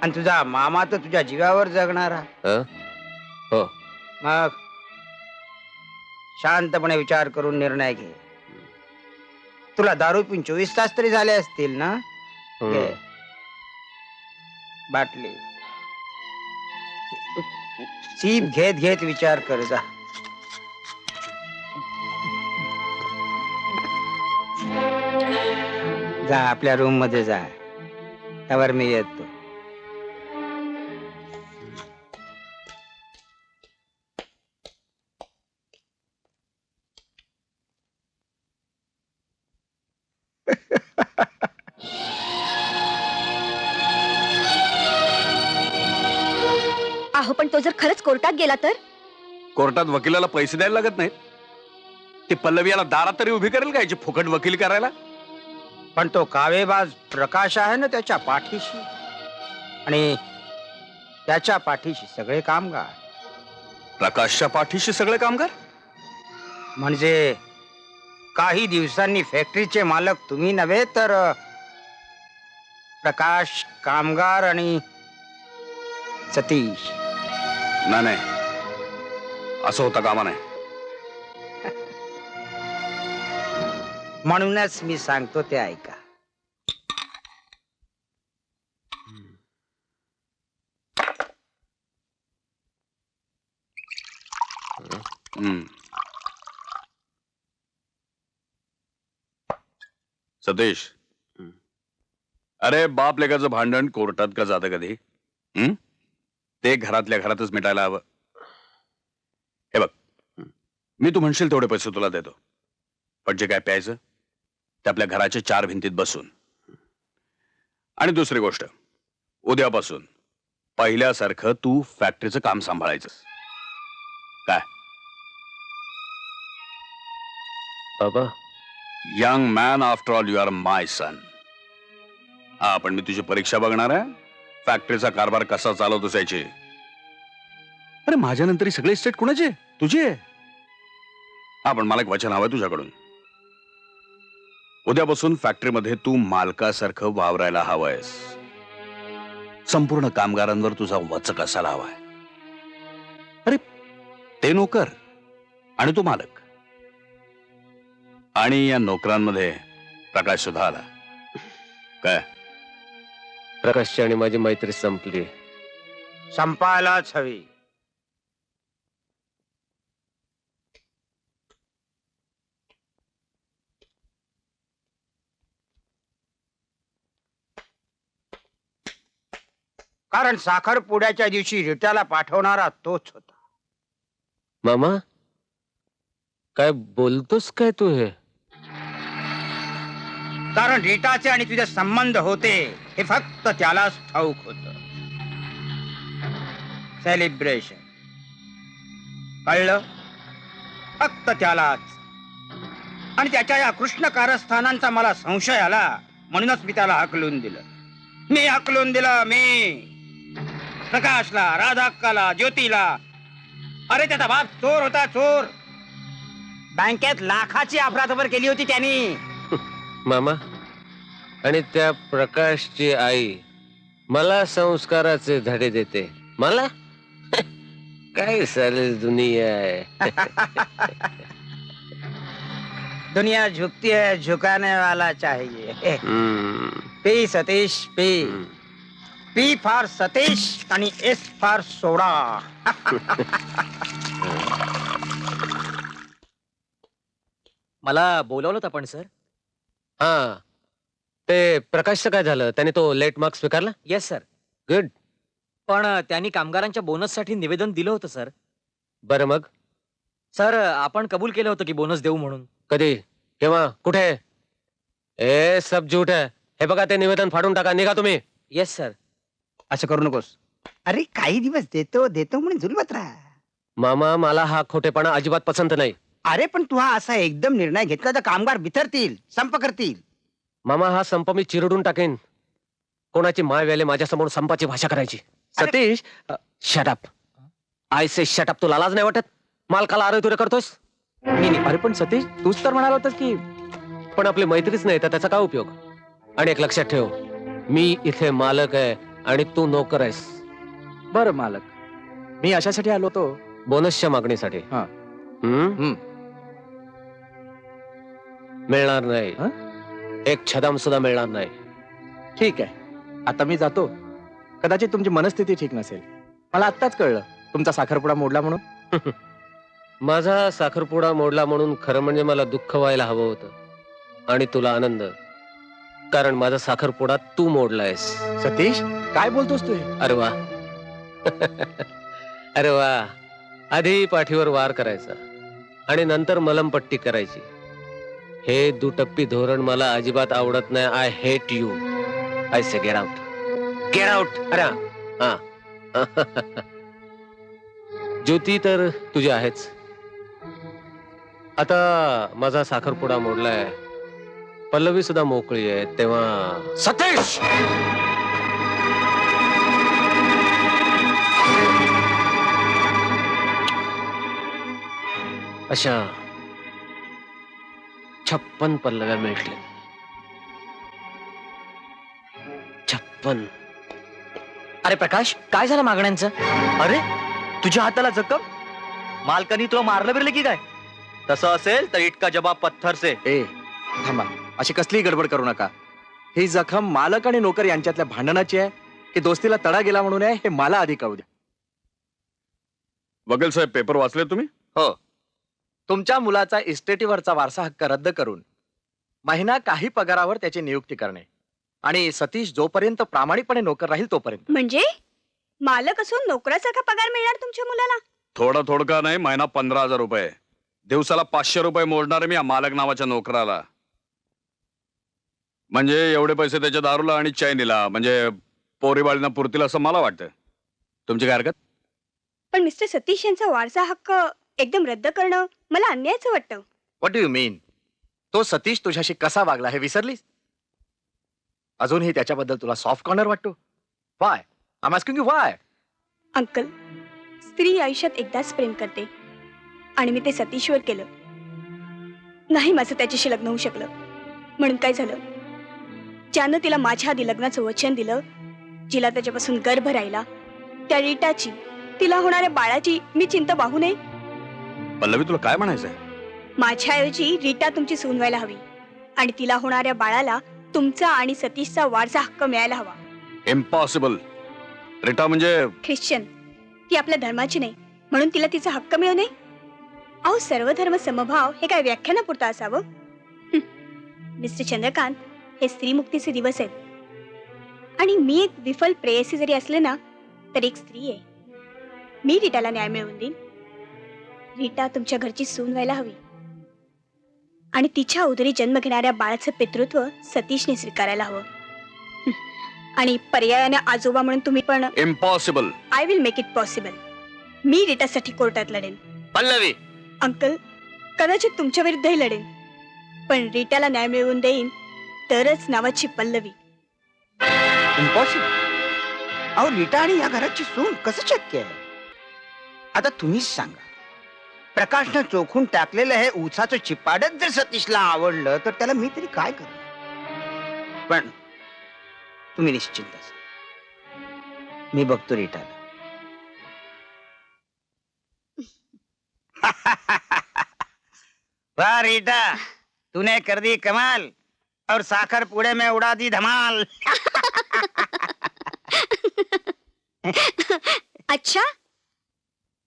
H: आणि तुझा मामा तर तुझ्या जीवावर जगणारा.
L: हं? हो.
H: मग शांतपणे विचार करून निर्णय घे. तुला दारू पिऊन 24 तास तरी झाले असतील ना? घे. बाटली सीप घेत घेत विचार कर जा. जा आपल्या रूम मध्ये जा, त्यावर मी येतो.
E: अहो पण तो जर खरंच कोर्टात गेला तर?
C: कोर्टात वकिलाला पैसे द्यायला लागत नाहीत. ती पल्लवी याला दारात तरी उभी करेल का याची फुकट वकील करायला?
H: पण तो कावेबाज प्रकाश आहे ना त्याच्या पाठीशी, आणि त्याच्या पाठीशी सगळे कामगार.
C: प्रकाशच्या पाठीशी सगळे कामगार?
H: म्हणजे काही दिवसांनी फॅक्टरीचे मालक तुम्ही नव्हे तर प्रकाश, कामगार आणि सतीश.
C: नाही नाही, असं होता कामा नाही.
H: म्हणूनच मी सांगतो ते ऐका.
C: सतीश, अरे बाप लेकाचं भांडण कोर्टात का जातं कधी? ते घरातल्या घरातच मिटायला हवं. हे बघ, मी तू म्हणशील तेवढे पैसे तुला देतो, पण जे काय प्यायचं ते आपल्या घराच्या 4 भिंतीत बसून. आणि दुसरी गोष्ट, उद्यापासून पहिल्यासारखं तू फॅक्टरीचं काम सांभाळायचं. काय
L: बाबा?
C: Young man, after all you are my son. हा, पण मी तुझी परीक्षा बघणार आहे, फॅक्टरीचा कारभार कसा चालवतोस याची. अरे माझ्यानंतर ही सगळी स्टेट कुणाची आहे? तुझी आहे. हा, पण मला एक वचन हवंय तुझ्याकडून. उद्यापासून फॅक्टरीमध्ये तू मालकासारखं वावरायला हवंयस. संपूर्ण कामगारांवर तुझा वचक असायला हवाय. अरे ते नोकर आणि तू मालक, आणि या नोकरांमध्ये प्रकाश सुद्धा आला. काय?
L: प्रकाशची आणि माझी मैत्री संपली.
H: संपायलाच हवी. कारण साखरपुड्याच्या दिवशी रिटाला पाठवणारा तोच होता.
L: मामा काय बोलतोस काय तू? हे
H: कारण रीटाचे आणि तुझे संबंध होते हे फक्त त्यालाच ठाऊक होत. सेलिब्रेशन कळलं फक्त त्यालाच. आणि त्याच्या या कृष्ण कारस्थानांचा मला संशय आला, म्हणूनच मी त्याला हाकलून दिलं. मी प्रकाशला, राधाक्काला, ज्योतीला. अरे त्याचा बाप चोर होता, चोर. बँकेत लाखाची अफरातफर केली होती त्यांनी.
L: मामा, आणि त्या प्रकाशची आई मला संस्काराचे धडे देते. मला काय सारी दुनिया आहे.
H: दुनिया झुकती है झुकाने वाला चाहिए.
L: हम्म.
H: P Satish P. P for Satish आणि एस फॉर सोडा.
F: मला बोलवलं होतं पण सर.
L: हा ते प्रकाशचं काय झालं? त्याने तो लेट मार्क स्वीकारला?
F: Yes sir.
L: गुड.
F: पण त्यांनी कामगारांच्या बोनससाठी निवेदन दिलं होतं सर.
L: बरं मग
F: सर आपण कबूल केलं होतं की बोनस देऊ म्हणून.
L: कधी, केव्हा, कुठे? ए सब झूठ आहे. हे बघा ते निवेदन फाडून टाका. निघा तुम्ही.
F: Yes sir.
H: असं करू नकोस. अरे काही दिवस देतो देतो म्हणून झुलवत राहा.
L: मामा मला हा खोटेपणा अजिबात पसंत नाही.
H: अरे पण तू हा असा एकदम निर्णय घेतला तर कामगार बिथरतील, संप करतील.
L: मामा हा संप मी चिरडून टाकेन. कोणाची माय वेले माझ्यासमोर संपाची भाषा करायची. Satish shut up. I say shut up. तुला लाज नाही वाटत? मालकाला अरे तुरे करतोस? अरे पण सतीश तूच तर म्हणाला होतास की. पण आपली मैत्रीच नाही तर त्याचा काय उपयोग? आणि एक लक्षात ठेव, मी इथे मालक आहे आणि तू नोकर आहेस.
K: बरं मालक, मी अशासाठी आलो होतो.
L: बोनसच्या मागणीसाठी.
K: हा.
L: हम्म? मिळणार नाही.
K: हं?
L: एक छदाम सुद्धा मिळणार नाही.
K: ठीक आहे, आता मी जातो. कदाचित तुमची मनस्थिती ठीक नसेल. मला आत्ताच कळलं तुमचा साखरपुडा मोडला म्हणून.
L: माझा साखरपुडा मोडला म्हणून खरं म्हणजे मला दुःख व्हायला हवं होतं आणि तुला आनंद, कारण माझा साखरपुडा तू मोडलायस.
K: सतीश काय बोलतोस तू हे?
L: अरे वा. अरे वा. आधी पाठीवर वार करायचा आणि नंतर मलमपट्टी करायची. हे दुटप्पी धोरण मला अजिबात आवडत नाही. I hate you. I say get out. Get out. अरे हा. ज्योती तर तुझी आहेच. आता माझा साखरपुडा मोडलाय, पल्लवी सुद्धा मोकळी आहे, तेव्हा
I: सतीश
L: अशा 56 पल्लव्या मिळतील. 56.
F: अरे प्रकाश काय झालं मागण्यांचं?
I: अरे तुझ्या हाताला जखम? मालकानी तुला मारलं बिरलं की काय? तसं असेल तर इटका जबाब पत्थर से.
K: ए थांबा, अशी कसली गडबड करू नका. ही जखम मालक आणि नोकर यांच्यातल्या भांडणाची आहे की दोस्तीला तडा गेला म्हणून आहे, हे मला आधी कळू द्या.
C: वकील साहेब पेपर वाचले तुम्ही?
K: हो. तुमच्या मुलाचा इस्टेटीवरचा वारसा हक्क रद्द करून महिना काही पगारावर त्याची नियुक्ती करणे आणि सतीश जोपर्यंत प्रामाणिकपणे नोकर राहील तोपर्यंत.
M: म्हणजे मालक असून नोकरासारखा पगार मिळणार तुमच्या मुलाला?
C: थोडा थोडका नाही, महिना 15,000 रुपये. दिवसाला 500 रुपये मोजणारे मी या मालक नावाच्या नोकराला. म्हणजे एवढे पैसे त्याच्या दारूला आणि चैनीला, म्हणजे पोरीबाळींना पुरतील असं मला वाटतं. तुमची काय हरकत?
M: पण मिस्टर सतीश यांचा वारसा हक्क एकदम रद्द करणं मला अन्यायाचं वाटतं.
K: व्हॉट डू यू मीन? तो सतीश तुझ्याशी कसा वागला हे विसरलीस? अजूनही त्याच्याबद्दल तुला सॉफ्ट कॉर्नर वाटतो? Y? I am asking you Y?
M: Uncle, स्त्री आयुष्यात एकदाच प्रेम करते आणि मी ते सतीशवर केलं. नाही माझं त्याच्याशी लग्न होऊ शकलं. म्हणून काय झालं, ज्यानं तिला माझ्या आधी लग्नाचं वचन दिलं, जिला त्याच्यापासून गर्भ राहिला, त्या रीटाची, तिला होणाऱ्या बाळाची मी चिंता वाहू नये.
C: पल्लवी तुला काय म्हणायचंय?
M: माझ्याऐवजी रीटा तुमची सून व्हायला हवी आणि तिला होणाऱ्या बाळाला तुमचा आणि सतीशचा वारसा हक्क मिळायला हवा.
C: इम्पॉसिबल. रिटा म्हणजे
M: ख्रिश्चन, ती आपल्या धर्माची नाही म्हणून तिला तिचा हक्क मिळू नये? अहो, सर्व धर्म समभाव हे काय व्याख्यानापुरतं असावं? मिस्टर चंद्रकांत, हे स्त्रीमुक्तीचे दिवस आहेत आणि मी एक विफल प्रेयसी जरी असले ना तर एक स्त्री आहे. मी रीटाला न्याय मिळवून देईन. रीटा तुमच्या घरची सून व्हायला हवी आणि तिच्या उदरी जन्म घेणाऱ्या बाळाचं पितृत्व सतीशने स्वीकारायला हवं. आणि पर्यायाने आजोबा म्हणून तुम्ही पण.
C: Impossible.
M: I will make it possible. मी रीटासाठी कोर्टात लढेन.
I: पल्लवी
M: अंकल, कदाचित तुमच्या विरुद्धही लढेन, पण रीटाला न्याय मिळवून देईन तरच नावाची पल्लवी.
H: इम्पॉसिबल? अहो रीटा आणि या घराची सून कसं शक्य आहे? आता तुम्हीच सांगा. प्रकाशनं चोखून टाकलेलं हे उसाचं चिपाडच जर सतीशला आवडलं तर त्याला मी तरी काय करू? पण तुम्ही निश्चिंत असा, मी बघतो रीटाला. वा रीटा, तूने कर दी कमाल और साखर पुड़े में उड़ा दी धमाल.
D: अच्छा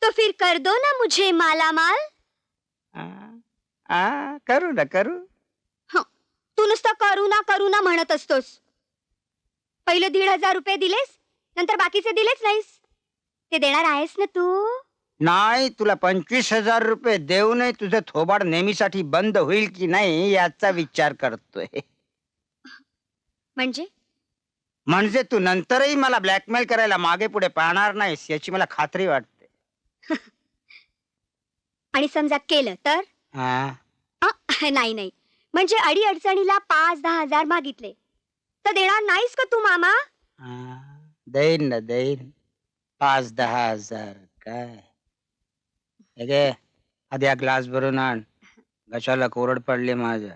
D: तो फिर कर दो ना मुझे माला माल.
H: करू ना करू.
D: तू नुसतं करू ना म्हणत असतोस. पहिले 1,500 रुपये दिलेस, नंतर बाकीचे दिलेच नाहीस. ते देणार आहेस ना तू?
H: नाही, तुला 25,000 रुपये देऊनही तुझं थोबाड नेहमीसाठी बंद होईल की नाही याचा विचार करतोय.
D: म्हणजे
H: तू नंतरही मला ब्लॅकमेल करायला मागे पुढे पाहणार नाहीस याची मला खात्री वाटते.
D: आणि समजा केलं तर? नाही म्हणजे अडी अडचणीला 5-10 हजार मागितले तर देणार नाहीस का तू मामा?
H: देईन ना देईन. 5-10 हजार काय हे घे, आधी हा ग्लास भरून आण. घशाला कोरड पडली माझ्या.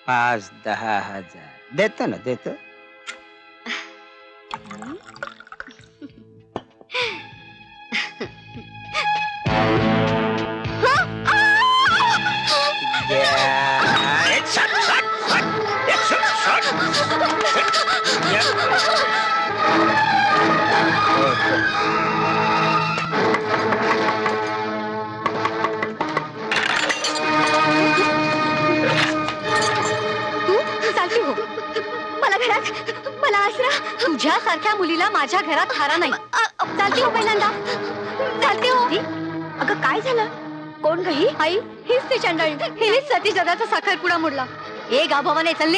H: पाच 10 हजार देतो ना देतो.
D: चालती हो मला घरात, मला आसरा. तुझ्यासारख्या मुलीला माझ्या घरात थारा नाही. चालती हो पहिल्यांदा, चालती हो. अगं काय झालं? कोण गही? आई हीच ती चंडाळी. हिनेच सतीश दादाचा साखरपुडा मोडला. ए गाभावाने चल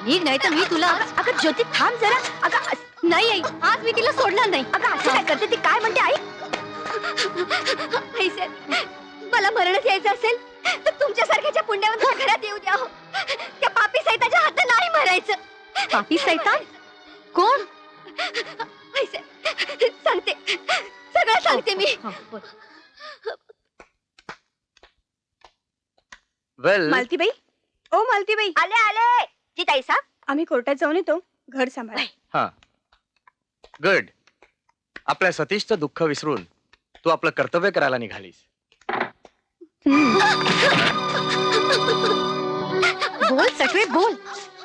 D: निघ नाही तर मी तुला. अगं ज्योती थांब जरा. अगं नाही आई, आज मी तिला सोडणार नाही. अगं असं काय करते ती? काय म्हणते आई? आई सर, मला मरणच यायचं असेल तर तुमच्यासारख्याच्या पुण्यवंत घरात येऊ द्या हो. त्या पापी सैताच्या हातात नाही मरायचं. पापी सैतान कोण? आई सर, सांगते, सगळं सांगते मी.
I: वेल
M: मालतीबाई, ओ मालतीबाई,
D: आले आले. जी ताई साहेब,
M: आम्ही कोर्टात जाऊन येतो. घर सांभाळा.
I: हा गुड. आपल्या सतीशचं दुःख विसरून तू आपलं कर्तव्य करायला निघालीस.
D: बोल सटवे बोल.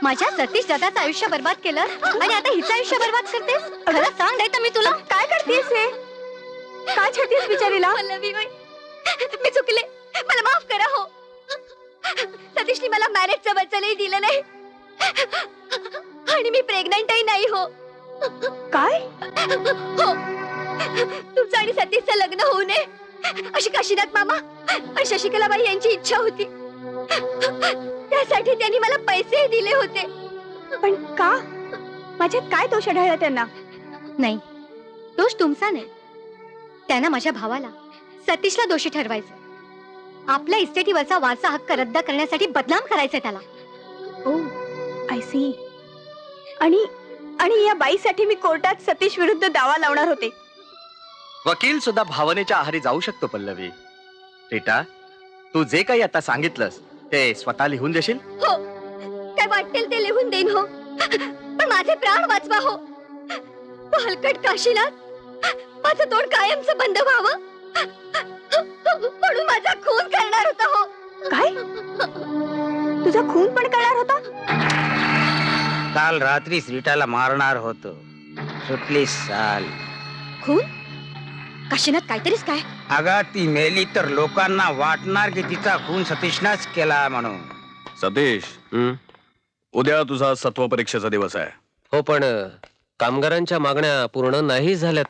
D: माझ्या सतीश दादाचं आयुष्य बर्बाद केलं आणि आता हिचं आयुष्य बर्बाद करतेस. खरं सांग नाही तर मी तुला.
M: काय करतेस हे? काय छेडतेस बिचारीला?
D: मी चुकले, मला माफ करा हो. सतीशने मला मॅरेजचं वचनही दिलं नाही आणि मी प्रेग्नंटही नाही हो.
M: काय?
D: हो, तुमचं आणि सतीशचं लग्न होऊ नये अशी काशीनाथ मामा आणि शशिकलाबाई यांची इच्छा होती. त्यासाठी त्यांनी मला पैसे दिले होते.
M: पण का? माझ्यात काय दोष आढळला त्यांना?
D: नाही, दोष तुमचा नाही. त्यांना माझ्या भावाला सतीशला दोषी ठरवायचं. आपल्या इस्टेटीवरचा वारसा हक्क रद्द करण्यासाठी बदनाम करायचं त्याला.
M: ओ आय सी. आणि या बाईसाठी मी कोर्टात सतीश विरुद्ध दावा लावणार होते.
I: वकील सुद्धा भावनेच्या आहारी जाऊ शकतो पल्लवी. रीटा, तू जे काही आता सांगितलंस ते स्वतः लिहून देशील?
D: हो, काय वाटेल ते लिहून देईन हो, पण माझे प्राण वाचवा हो. तो हलकट काशीनाथ माझं तोंड कायमचं बंद व्हावं म्हणून माझा खून करणार होता हो.
M: काय? तुझा खून पण करणार होता?
H: काल रात्री रीटाला मारणार होतो, सुटली साल.
D: खून? काशीनाथ काहीतरीच काय?
H: अगं ती मेली तर लोकांना वाटणार की तिचा खून सतीशनाच केला म्हणून.
C: सतीश, उद्या तुझा सत्व परीक्षेचा दिवस आहे.
L: हो, पण कामगारांच्या मागण्या पूर्ण नाही झाल्या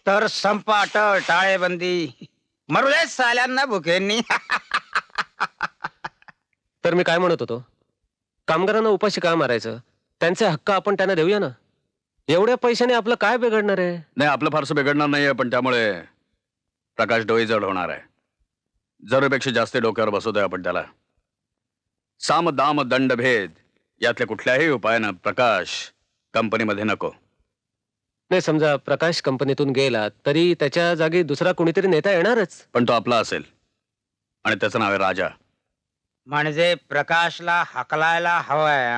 L: तर
H: संपाट, टाळेबंदी, मरू दे साल्यांना भुकेंनी.
L: तर मी काय म्हणत होतो, कामगारांना उपाशी का मारायचं? त्यांचे हक्क आपण त्यांना देऊया ना. एवढ्या पैशाने आपलं काय बिघडणार आहे?
C: नाही, आपलं फारसं बिघडणार नाहीये, पण त्यामुळे प्रकाश डोई जड होणार आहे. जरूरपेक्षा जास्त डोक्यावर बसवतोय आपण त्याला. साम दाम दंड भेद यातल्या कुठल्याही उपायानं प्रकाश कंपनीमध्ये नको.
L: नाही, समजा प्रकाश कंपनीतून गेला तरी त्याच्या जागी दुसरा कोणीतरी नेता येणारच.
C: पण तो आपला असेल आणि त्याचं नाव आहे राजा.
H: म्हणजे प्रकाशला हकलायला हवाय.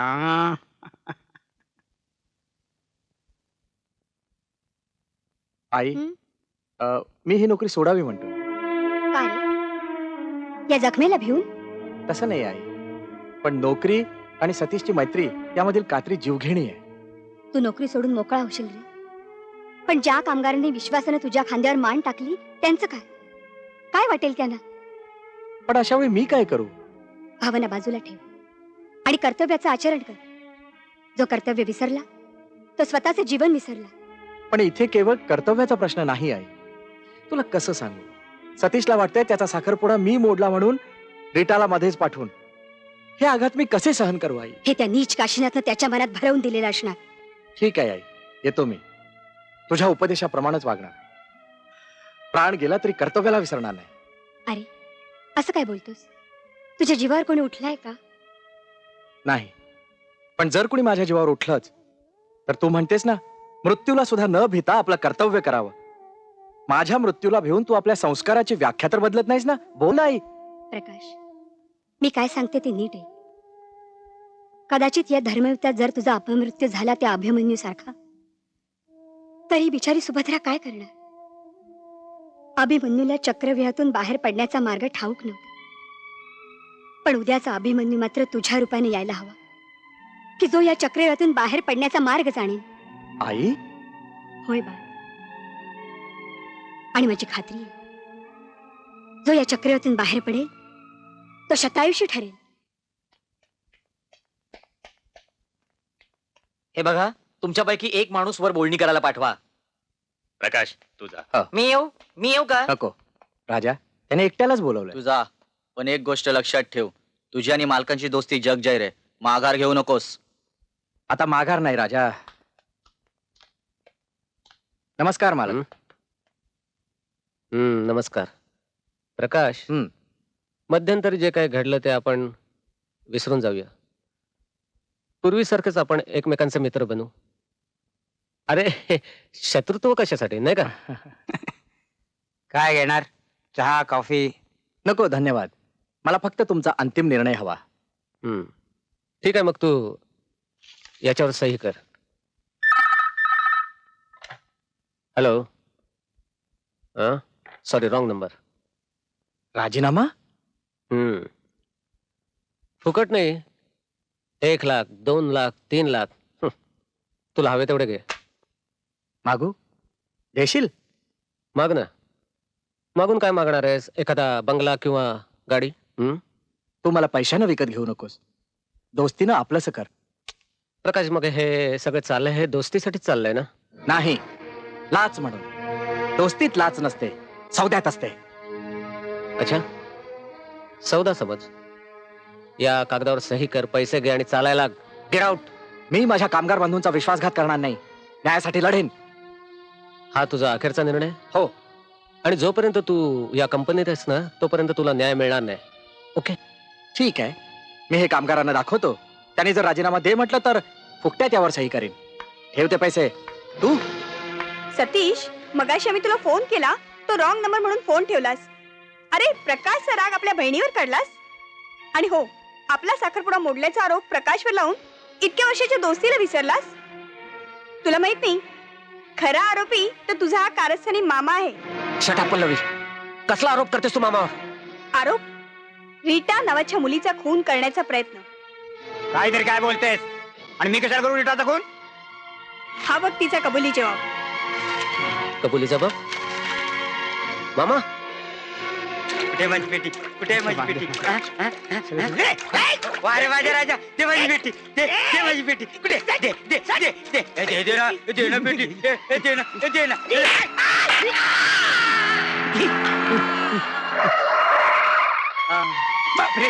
K: आई
D: हं?
K: मी ही नोकरी सोडावी म्हणतो.
D: काय रे? या जखमेला भिवून?
K: तसं नाही आई, पण नोकरी आणि सतीशची मैत्री यामधील कात्री जीवघेणी आहे.
D: तू नोकरी सोडून मोकळा होशील रे, पण ज्या कामगारांनी विश्वासानं तुझ्या खांद्यावर मान टाकली त्यांचं काय? काय वाटेल त्यांना?
K: पण अशा वेळी मी काय करू?
D: भावना बाजूला ठेव आणि कर्तव्याचं आचरण कर. जो कर्तव्य विसरला तो स्वतःचं जीवन विसरला.
K: पण इथे केवळ कर्तव्याचा प्रश्न नाही आहे. तुला कसं सांगू, सतीशला वाटतंय त्याचा साखरपुडा मी मोडला म्हणून रीटाला मध्येच पाठवून. हे आघात मी कसे सहन करू आई?
D: हे त्या नीच काशिनाथनं त्याच्या मनात भरवून दिलेलं असणार.
K: ठीक आहे आई, येतो मी. तुझ्या उपदेशाप्रमाणेच वागणार. प्राण गेला तरी कर्तव्याला विसरणार नाही.
D: अरे असं काय बोलतोस? तुझ्या जीवावर कोणी उठलाय का?
K: नाही, पण जर कोणी माझ्या जीवावर उठलंच तर तू म्हणतेस ना, मृत्यूला सुद्धा न भीता आपलं कर्तव्य करावं. माझ्या मृत्यूला भिवून तू आपल्या संस्काराची व्याख्या तर बदलत नाहीस ना? बोल आई.
D: प्रकाश, मी काय सांगते ते नीट आहे. कदाचित या धर्मयुद्धात जर तुझा अपमृत्यू झाला त्या अभिमन्यू सारखा, तरी बिचारी सुभद्रा काय करणार? अभिमन्यूला चक्रव्यूहातून बाहेर पडण्याचा मार्ग ठाऊक नव्हता, पण उद्याचा अभिमन्यू मात्र तुझ्या रूपाने यायला हवा, की जो या चक्रव्यूहातून बाहेर पडण्याचा मार्ग जाणेल.
K: आई,
D: होय बा, आणि माझी खात्री आहे, जो या चक्रव्यूहातून बाहेर पडेल तो शतायुषी ठरेल.
F: हे बघा, तुमच्यापैकी एक माणूस वर बोलणी करायला पाठवा.
C: प्रकाश तुझा.
F: मी येऊ का?
K: नको राजा, त्याने एकट्यालाच बोलवलंय.
J: तुझा पण एक गोष्ट लक्षात ठेव, तुझी आणि मालकांची दोस्ती जग जाहीर आहे. माघार घेऊ नकोस.
K: आता माघार नाही राजा. नमस्कार मालक.
L: नमस्कार. प्रकाश, मध्यंतरी जे काय घडलं ते आपण विसरून जाऊया. पूर्वीसारखंच आपण एकमेकांचे मित्र बनू. अरे शत्रुत्व कशासाठी, नाही का?
H: काय घेणार? चहा, कॉफी?
K: नको धन्यवाद, मला फक्त तुमचा अंतिम निर्णय हवा.
L: ठीक आहे, मग तू याच्यावर सही कर. हॅलो. Sorry, wrong number.
K: राजीनामा?
L: फुकट नाही. 1 लाख, 2 लाख, 3 लाख, तुला हवे तेवढे घे.
K: मागू? देशील?
L: माग ना. मागून काय मागणार आहेस? एखादा बंगला किंवा गाडी?
K: तू मला पैशानं विकत घेऊ नकोस, दोस्तीनं आपलंसं कर.
L: प्रकाश, मग हे सगळं चाललंय हे दोस्तीसाठीच चाललंय ना?
K: नाही, लाच म्हणून. दोस्तीत लाच नसते, सौद्यात असते.
L: अच्छा, सौदा समज. या कागदावर सही कर, पैसे घे आणि चालायला गेट आउट.
K: मी माझ्या कामगार बंधूंचा विश्वासघात करणार नाही. न्यायासाठी लढेन.
L: हा तुझा अखेरचा निर्णय?
K: हो.
L: आणि जोपर्यंत तू या कंपनीत आहेस ना, तोपर्यंत तुला न्याय मिळणार नाही. ओके?
K: ठीक आहे, मी हे कामगारांना दाखवतो. त्यांनी जर राजीनामा दे म्हटलं तर फुकट्यात यावर सही करेन. ठेवते पैसे. तू?
M: सतीश, मगाशी आम्ही तुला फोन केला, तो रॉंग नंबर म्हणून फोन ठेवलास. अरे प्रकाशचा राग आपल्या बहिणीवर काढलास. आणि हो, आपला साखरपुडा मोडल्याचा आरोप प्रकाशवर लावून इतक्या वर्षाच्या दोस्तीला विसरलास. तुला माहित नाही, खरा आरोपी तर तुझा हा कारस्थानी मामा आहे.
F: शट अप पल्लवी, कसला आरोप करतेस तू मामावर?
M: आरोप? रीटा नावाच्या मुलीचा खून करण्याचा प्रयत्न.
H: काहीतरी काय बोलतेस? आणि मी कशाला करू रीटाचा खून?
M: हा बघ तिचा कबुली जबाब.
L: कबुलीचा बाप? मामा,
H: कुठे माझी पेटी? कुठे माझी पेटी? वारे माझ्या राजा, दे माझी पेटी, दे माझी पेटी. कुठे? दे दे दे दे दे ना, दे ना पेटी, दे ना, दे ना. बापरे,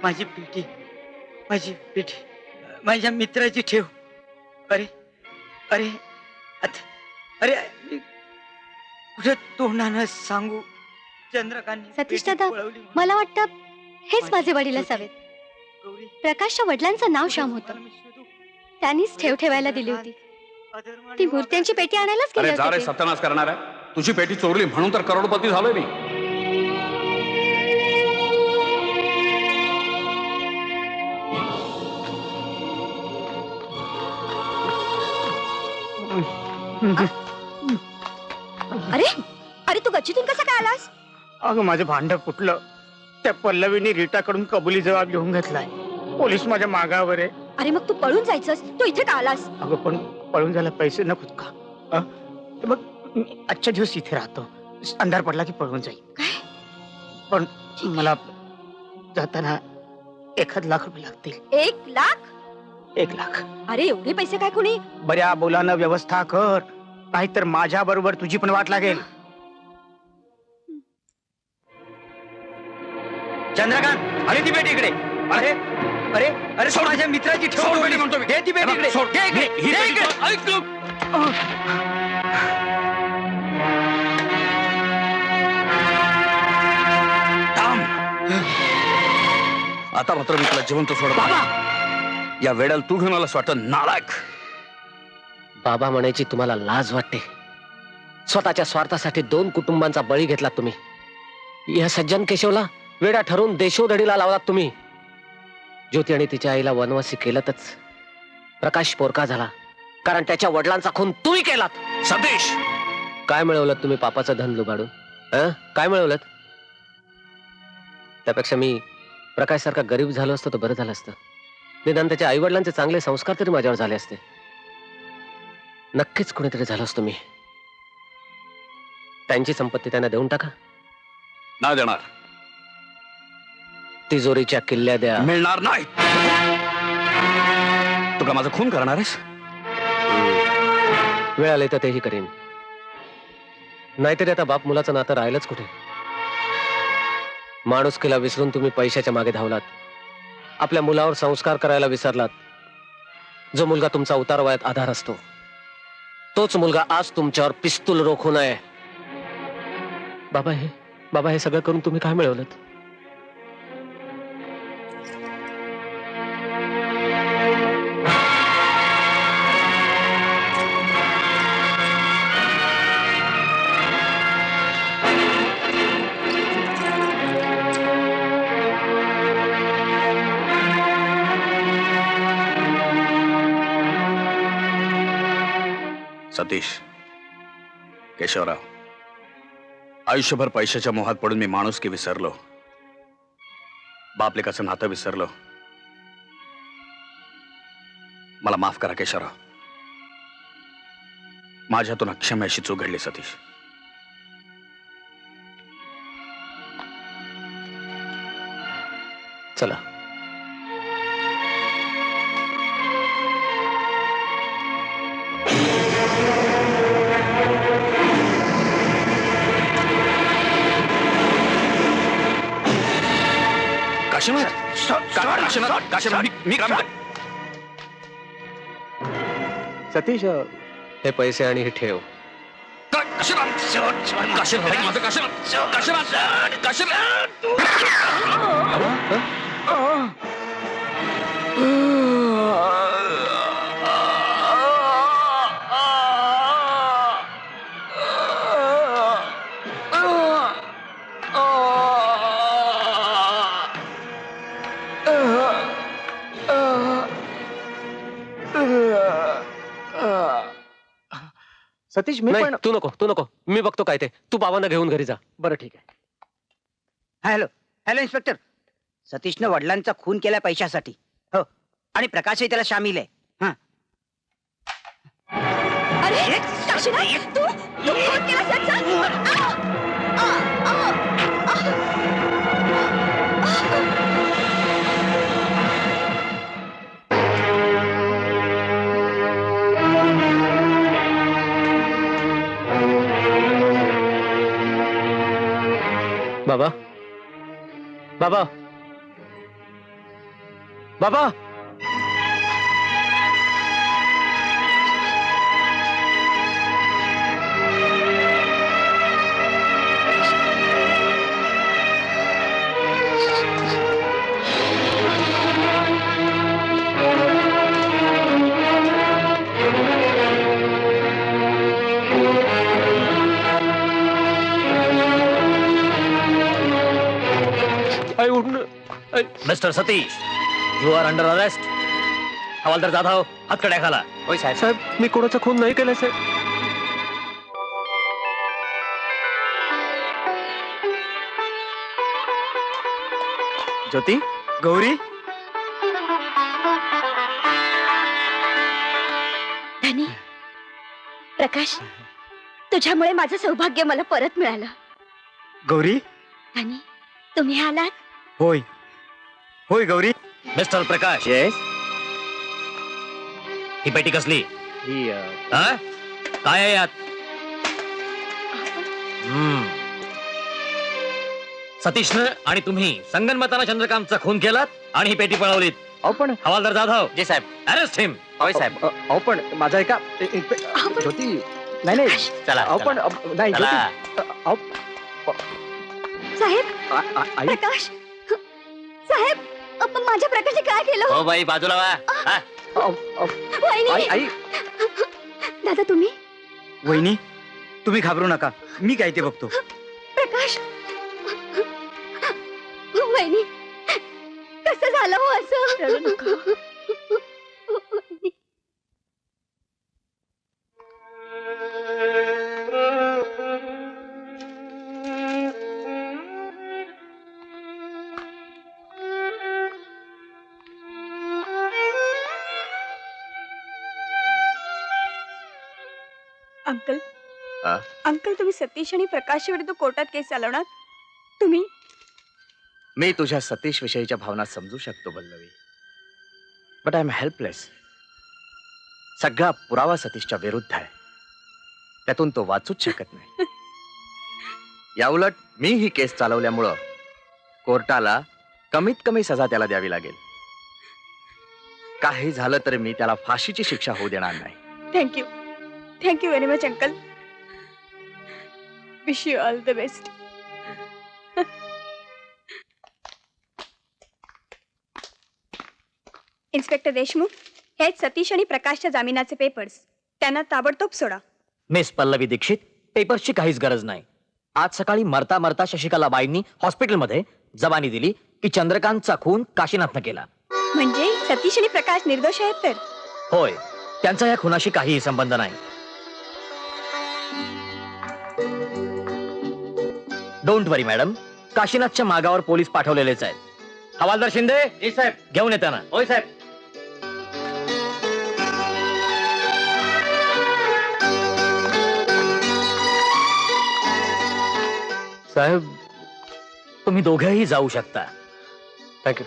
H: माझी पेटी, माझी पेटी, माझ्या मित्राची ठेव. अरे अरे अरे, मी कुठे तोंडानं सांगू? चंद्रकांत
D: सतीश दादा, मला वाटतं हेच माझे वडील असावेत. प्रकाशच्या वडिलांचं नाव श्याम होतं. त्यांनीच ठेव ठेवायला दिली होती. ती मूर्त्यांची पेटी आणायलाच
C: अरे
D: गेले
C: जा रे
D: होते.
C: सत्यानाश करणार आहे. तुझी पेटी चोरली म्हणून तर करोडपती झालोय मी.
E: अरे अरे तू गच्चीतून कसा काय आलास?
H: अगं माझं भांड फुटलं. त्या पल्लवीने रीटाकडून कबुली जबाब घेऊन घेतलाय. पोलीस माझ्या मागावर आहे.
E: अरे मग तू पळून जायचंस, तू इथे का आलास?
H: अगं पण पळून जायला पैसे नकोत का? हे बघ मी आजच्या दिवस इथे राहतो. अंधार पडला की पळून जाईल. पण मला जाताना 1,00,000 रुपये लागतील.
E: 1,00,000?
H: 1,00,000.
E: अरे एवढे पैसे काय कोणी?
H: बऱ्या बोलानं व्यवस्था कर, नाहीतर माझ्या बरोबर तुझी पण वाट लागेल.
J: चंद्रकांत अरे ती पेटी इकडे.
A: अरे अरे अरे सोड माझ्या मित्राची
C: सोड पेटी म्हणतो मी.
A: घे ती पेटी इकडे.
C: सोड.
A: घे इकडे.
C: ही
A: घे
C: पेटी
A: इकडे.
C: सोड. ऐक तू. थांब. आता मात्र मी तुला जिवंत सोड. या वेळेला तू घेऊन आलास वाटतं नालायक.
L: बाबा म्हणायची तुम्हाला लाज वाटते. स्वतःच्या स्वार्थासाठी 2 कुटुंबांचा बळी घेतलात तुम्ही. या सज्जन केशवला वेडा ठरून देशोधडीला लावलात तुम्ही. ज्योती आणि तिच्या आईला वनवासी केलंतच. प्रकाश पोरका झाला कारण त्याच्या वडिलांचा खून तुम्ही केलात.
C: सतीश
L: काय मिळवलं तुम्ही पापाचं धन लुबाडून? काय मिळवलं? त्यापेक्षा मी प्रकाश सारखा गरीब झालो असतो तर बरं झालं असतं. निदान त्याच्या आई वडिलांचे चांगले संस्कार तरी माझ्यावर झाले असते. नक्कीच कुणीतरी झालो असतो मी. त्यांची संपत्ती त्यांना देऊन टाका.
C: नाही देणार.
L: तिजोरीच्या किल्ल्या द्या.
C: मिळणार नाही. तू का माझं खून करणार आहेस?
L: वेळ आले तर तेही करेन. नाहीतरी आता बाप मुलाचं नातं राहिलंच कुठे. माणुसकीला विसरून तुम्ही पैशाच्या मागे धावलात. आपल्या मुलावर संस्कार करायला विसरलात. जो मुलगा तुमचा उतार वयात आधार असतो तोच मुलगा आज तुमच्यावर पिस्तूल रोखून आहे. बाबा हे सगळं करून तुम्ही काय मिळवलं?
C: सतीश केशवराव, आयुष्यभर पैशाच्या मोहात पडून मी माणुसकी विसरलो. बापलेकाचं नातं विसरलो. मला माफ करा केशवराव. माझ्यातून अक्षम्य अशी चूक घडली सतीश.
L: चला.
I: सतीश
L: हे पैसे आणि हे ठेव.
I: सतीश मी
L: नाही,
I: पण.
L: तू नको. मी बघतो काय ते. तू बाबांना घेऊन घरी जा.
I: बरं ठीक आहे.
H: Hello hello inspector. सतीशनं वडिलांचा खून केलाय पैशासाठी. हो आणि प्रकाशही त्याला सामील आहे.
E: अरे काशीनाथ, तू फोन केलास यांचा?
L: बाबा बाबा बाबा
F: mister Satish, you are under arrest. हवालदार जाधव, हातकड्या खाला.
K: होय साहेब.
L: साहेब मी कोणाचा खून नाही केलाय साहेब.
K: ज्योती.
A: गौरी
D: धनी, प्रकाश, तुझ्यामुळे माझं सौभाग्य मला परत मिळालं.
A: गौरी
D: धनी, तुम्ही आलात.
A: होय होय गौरी.
F: मिस्टर प्रकाश,
K: येस.
F: ही पेटी कसली?
K: ही
F: हा? काय आहे यात? सतीशनं आणि तुम्ही संगनमतानं चंद्रकांतचा खून केलात आणि ही पेटी पळवलीत.
K: अहो पण.
F: हवालदार जाधव,
K: जे साहेब.
F: अरेस्ट हिम.
K: होय साहेब. अहो पण माझा ऐका. ज्योती. नाही नाही.
F: चला
K: अहो पण नाही
F: चला.
K: ज्योती. अहो,
D: साहेब,
K: आई.
D: प्रकाश साहेब, माझ्या प्रकाशने काय केलं?
F: हो बाई, बाजूला वा. हा?
D: वहिनी.
K: आई आई.
D: दादा, तुम्ही?
A: वहिनी तुम्ही घाबरू नका, मी काय ते बघतो.
D: प्रकाश, वहिनी, कसं झालं हो असं?
M: अंकल.
K: हा?
M: अंकल, तुम्ही सतीश आणि प्रकाश विरुद्ध कोर्टात केस चालवणार? तुम्ही?
K: मी तुझ्या सतीश विषयीच्या भावना समजू शकतो Pallavi, but I am helpless. सगळा पुरावा सतीशच्या विरुद्ध आहे, त्यातून तो वाचूच शकत नाही. याउलट मी ही केस चालवल्यामुळं कोर्टाला कमीत कमी सजा त्याला द्यावी लागेल. काही झालं तरी मी त्याला फाशीची शिक्षा होऊ देणार नाही.
M: Thank you. Thank you very much uncle. Wish you all the best. Inspector Deshmukh, हे सतीश आणि प्रकाशच्या जामिनाचे पेपर्स. त्यांना ताबडतोब सोडा.
F: मिस पल्लवी दीक्षित, पेपर्सची काहीच गरज नाही. आज सकाळी मरता मरता शशिकलाबाईंनी हॉस्पिटलमध्ये जबानी दिली की चंद्रकांतचा खून काशीनाथनं केला.
M: म्हणजे सतीश आणि प्रकाश निर्दोष आहेत तर?
F: होय, त्यांचा या खुनाशी काहीही संबंध नाही. डोंट वरी मॅडम, काशीनाथच्या मागावर पोलीस पाठवलेलेच आहेत. हवालदार शिंदे. जी साहेब. घेऊन येताना. होय साहेब.
L: साहेब
F: तुम्ही दोघेही जाऊ शकता.
L: थँक्यू.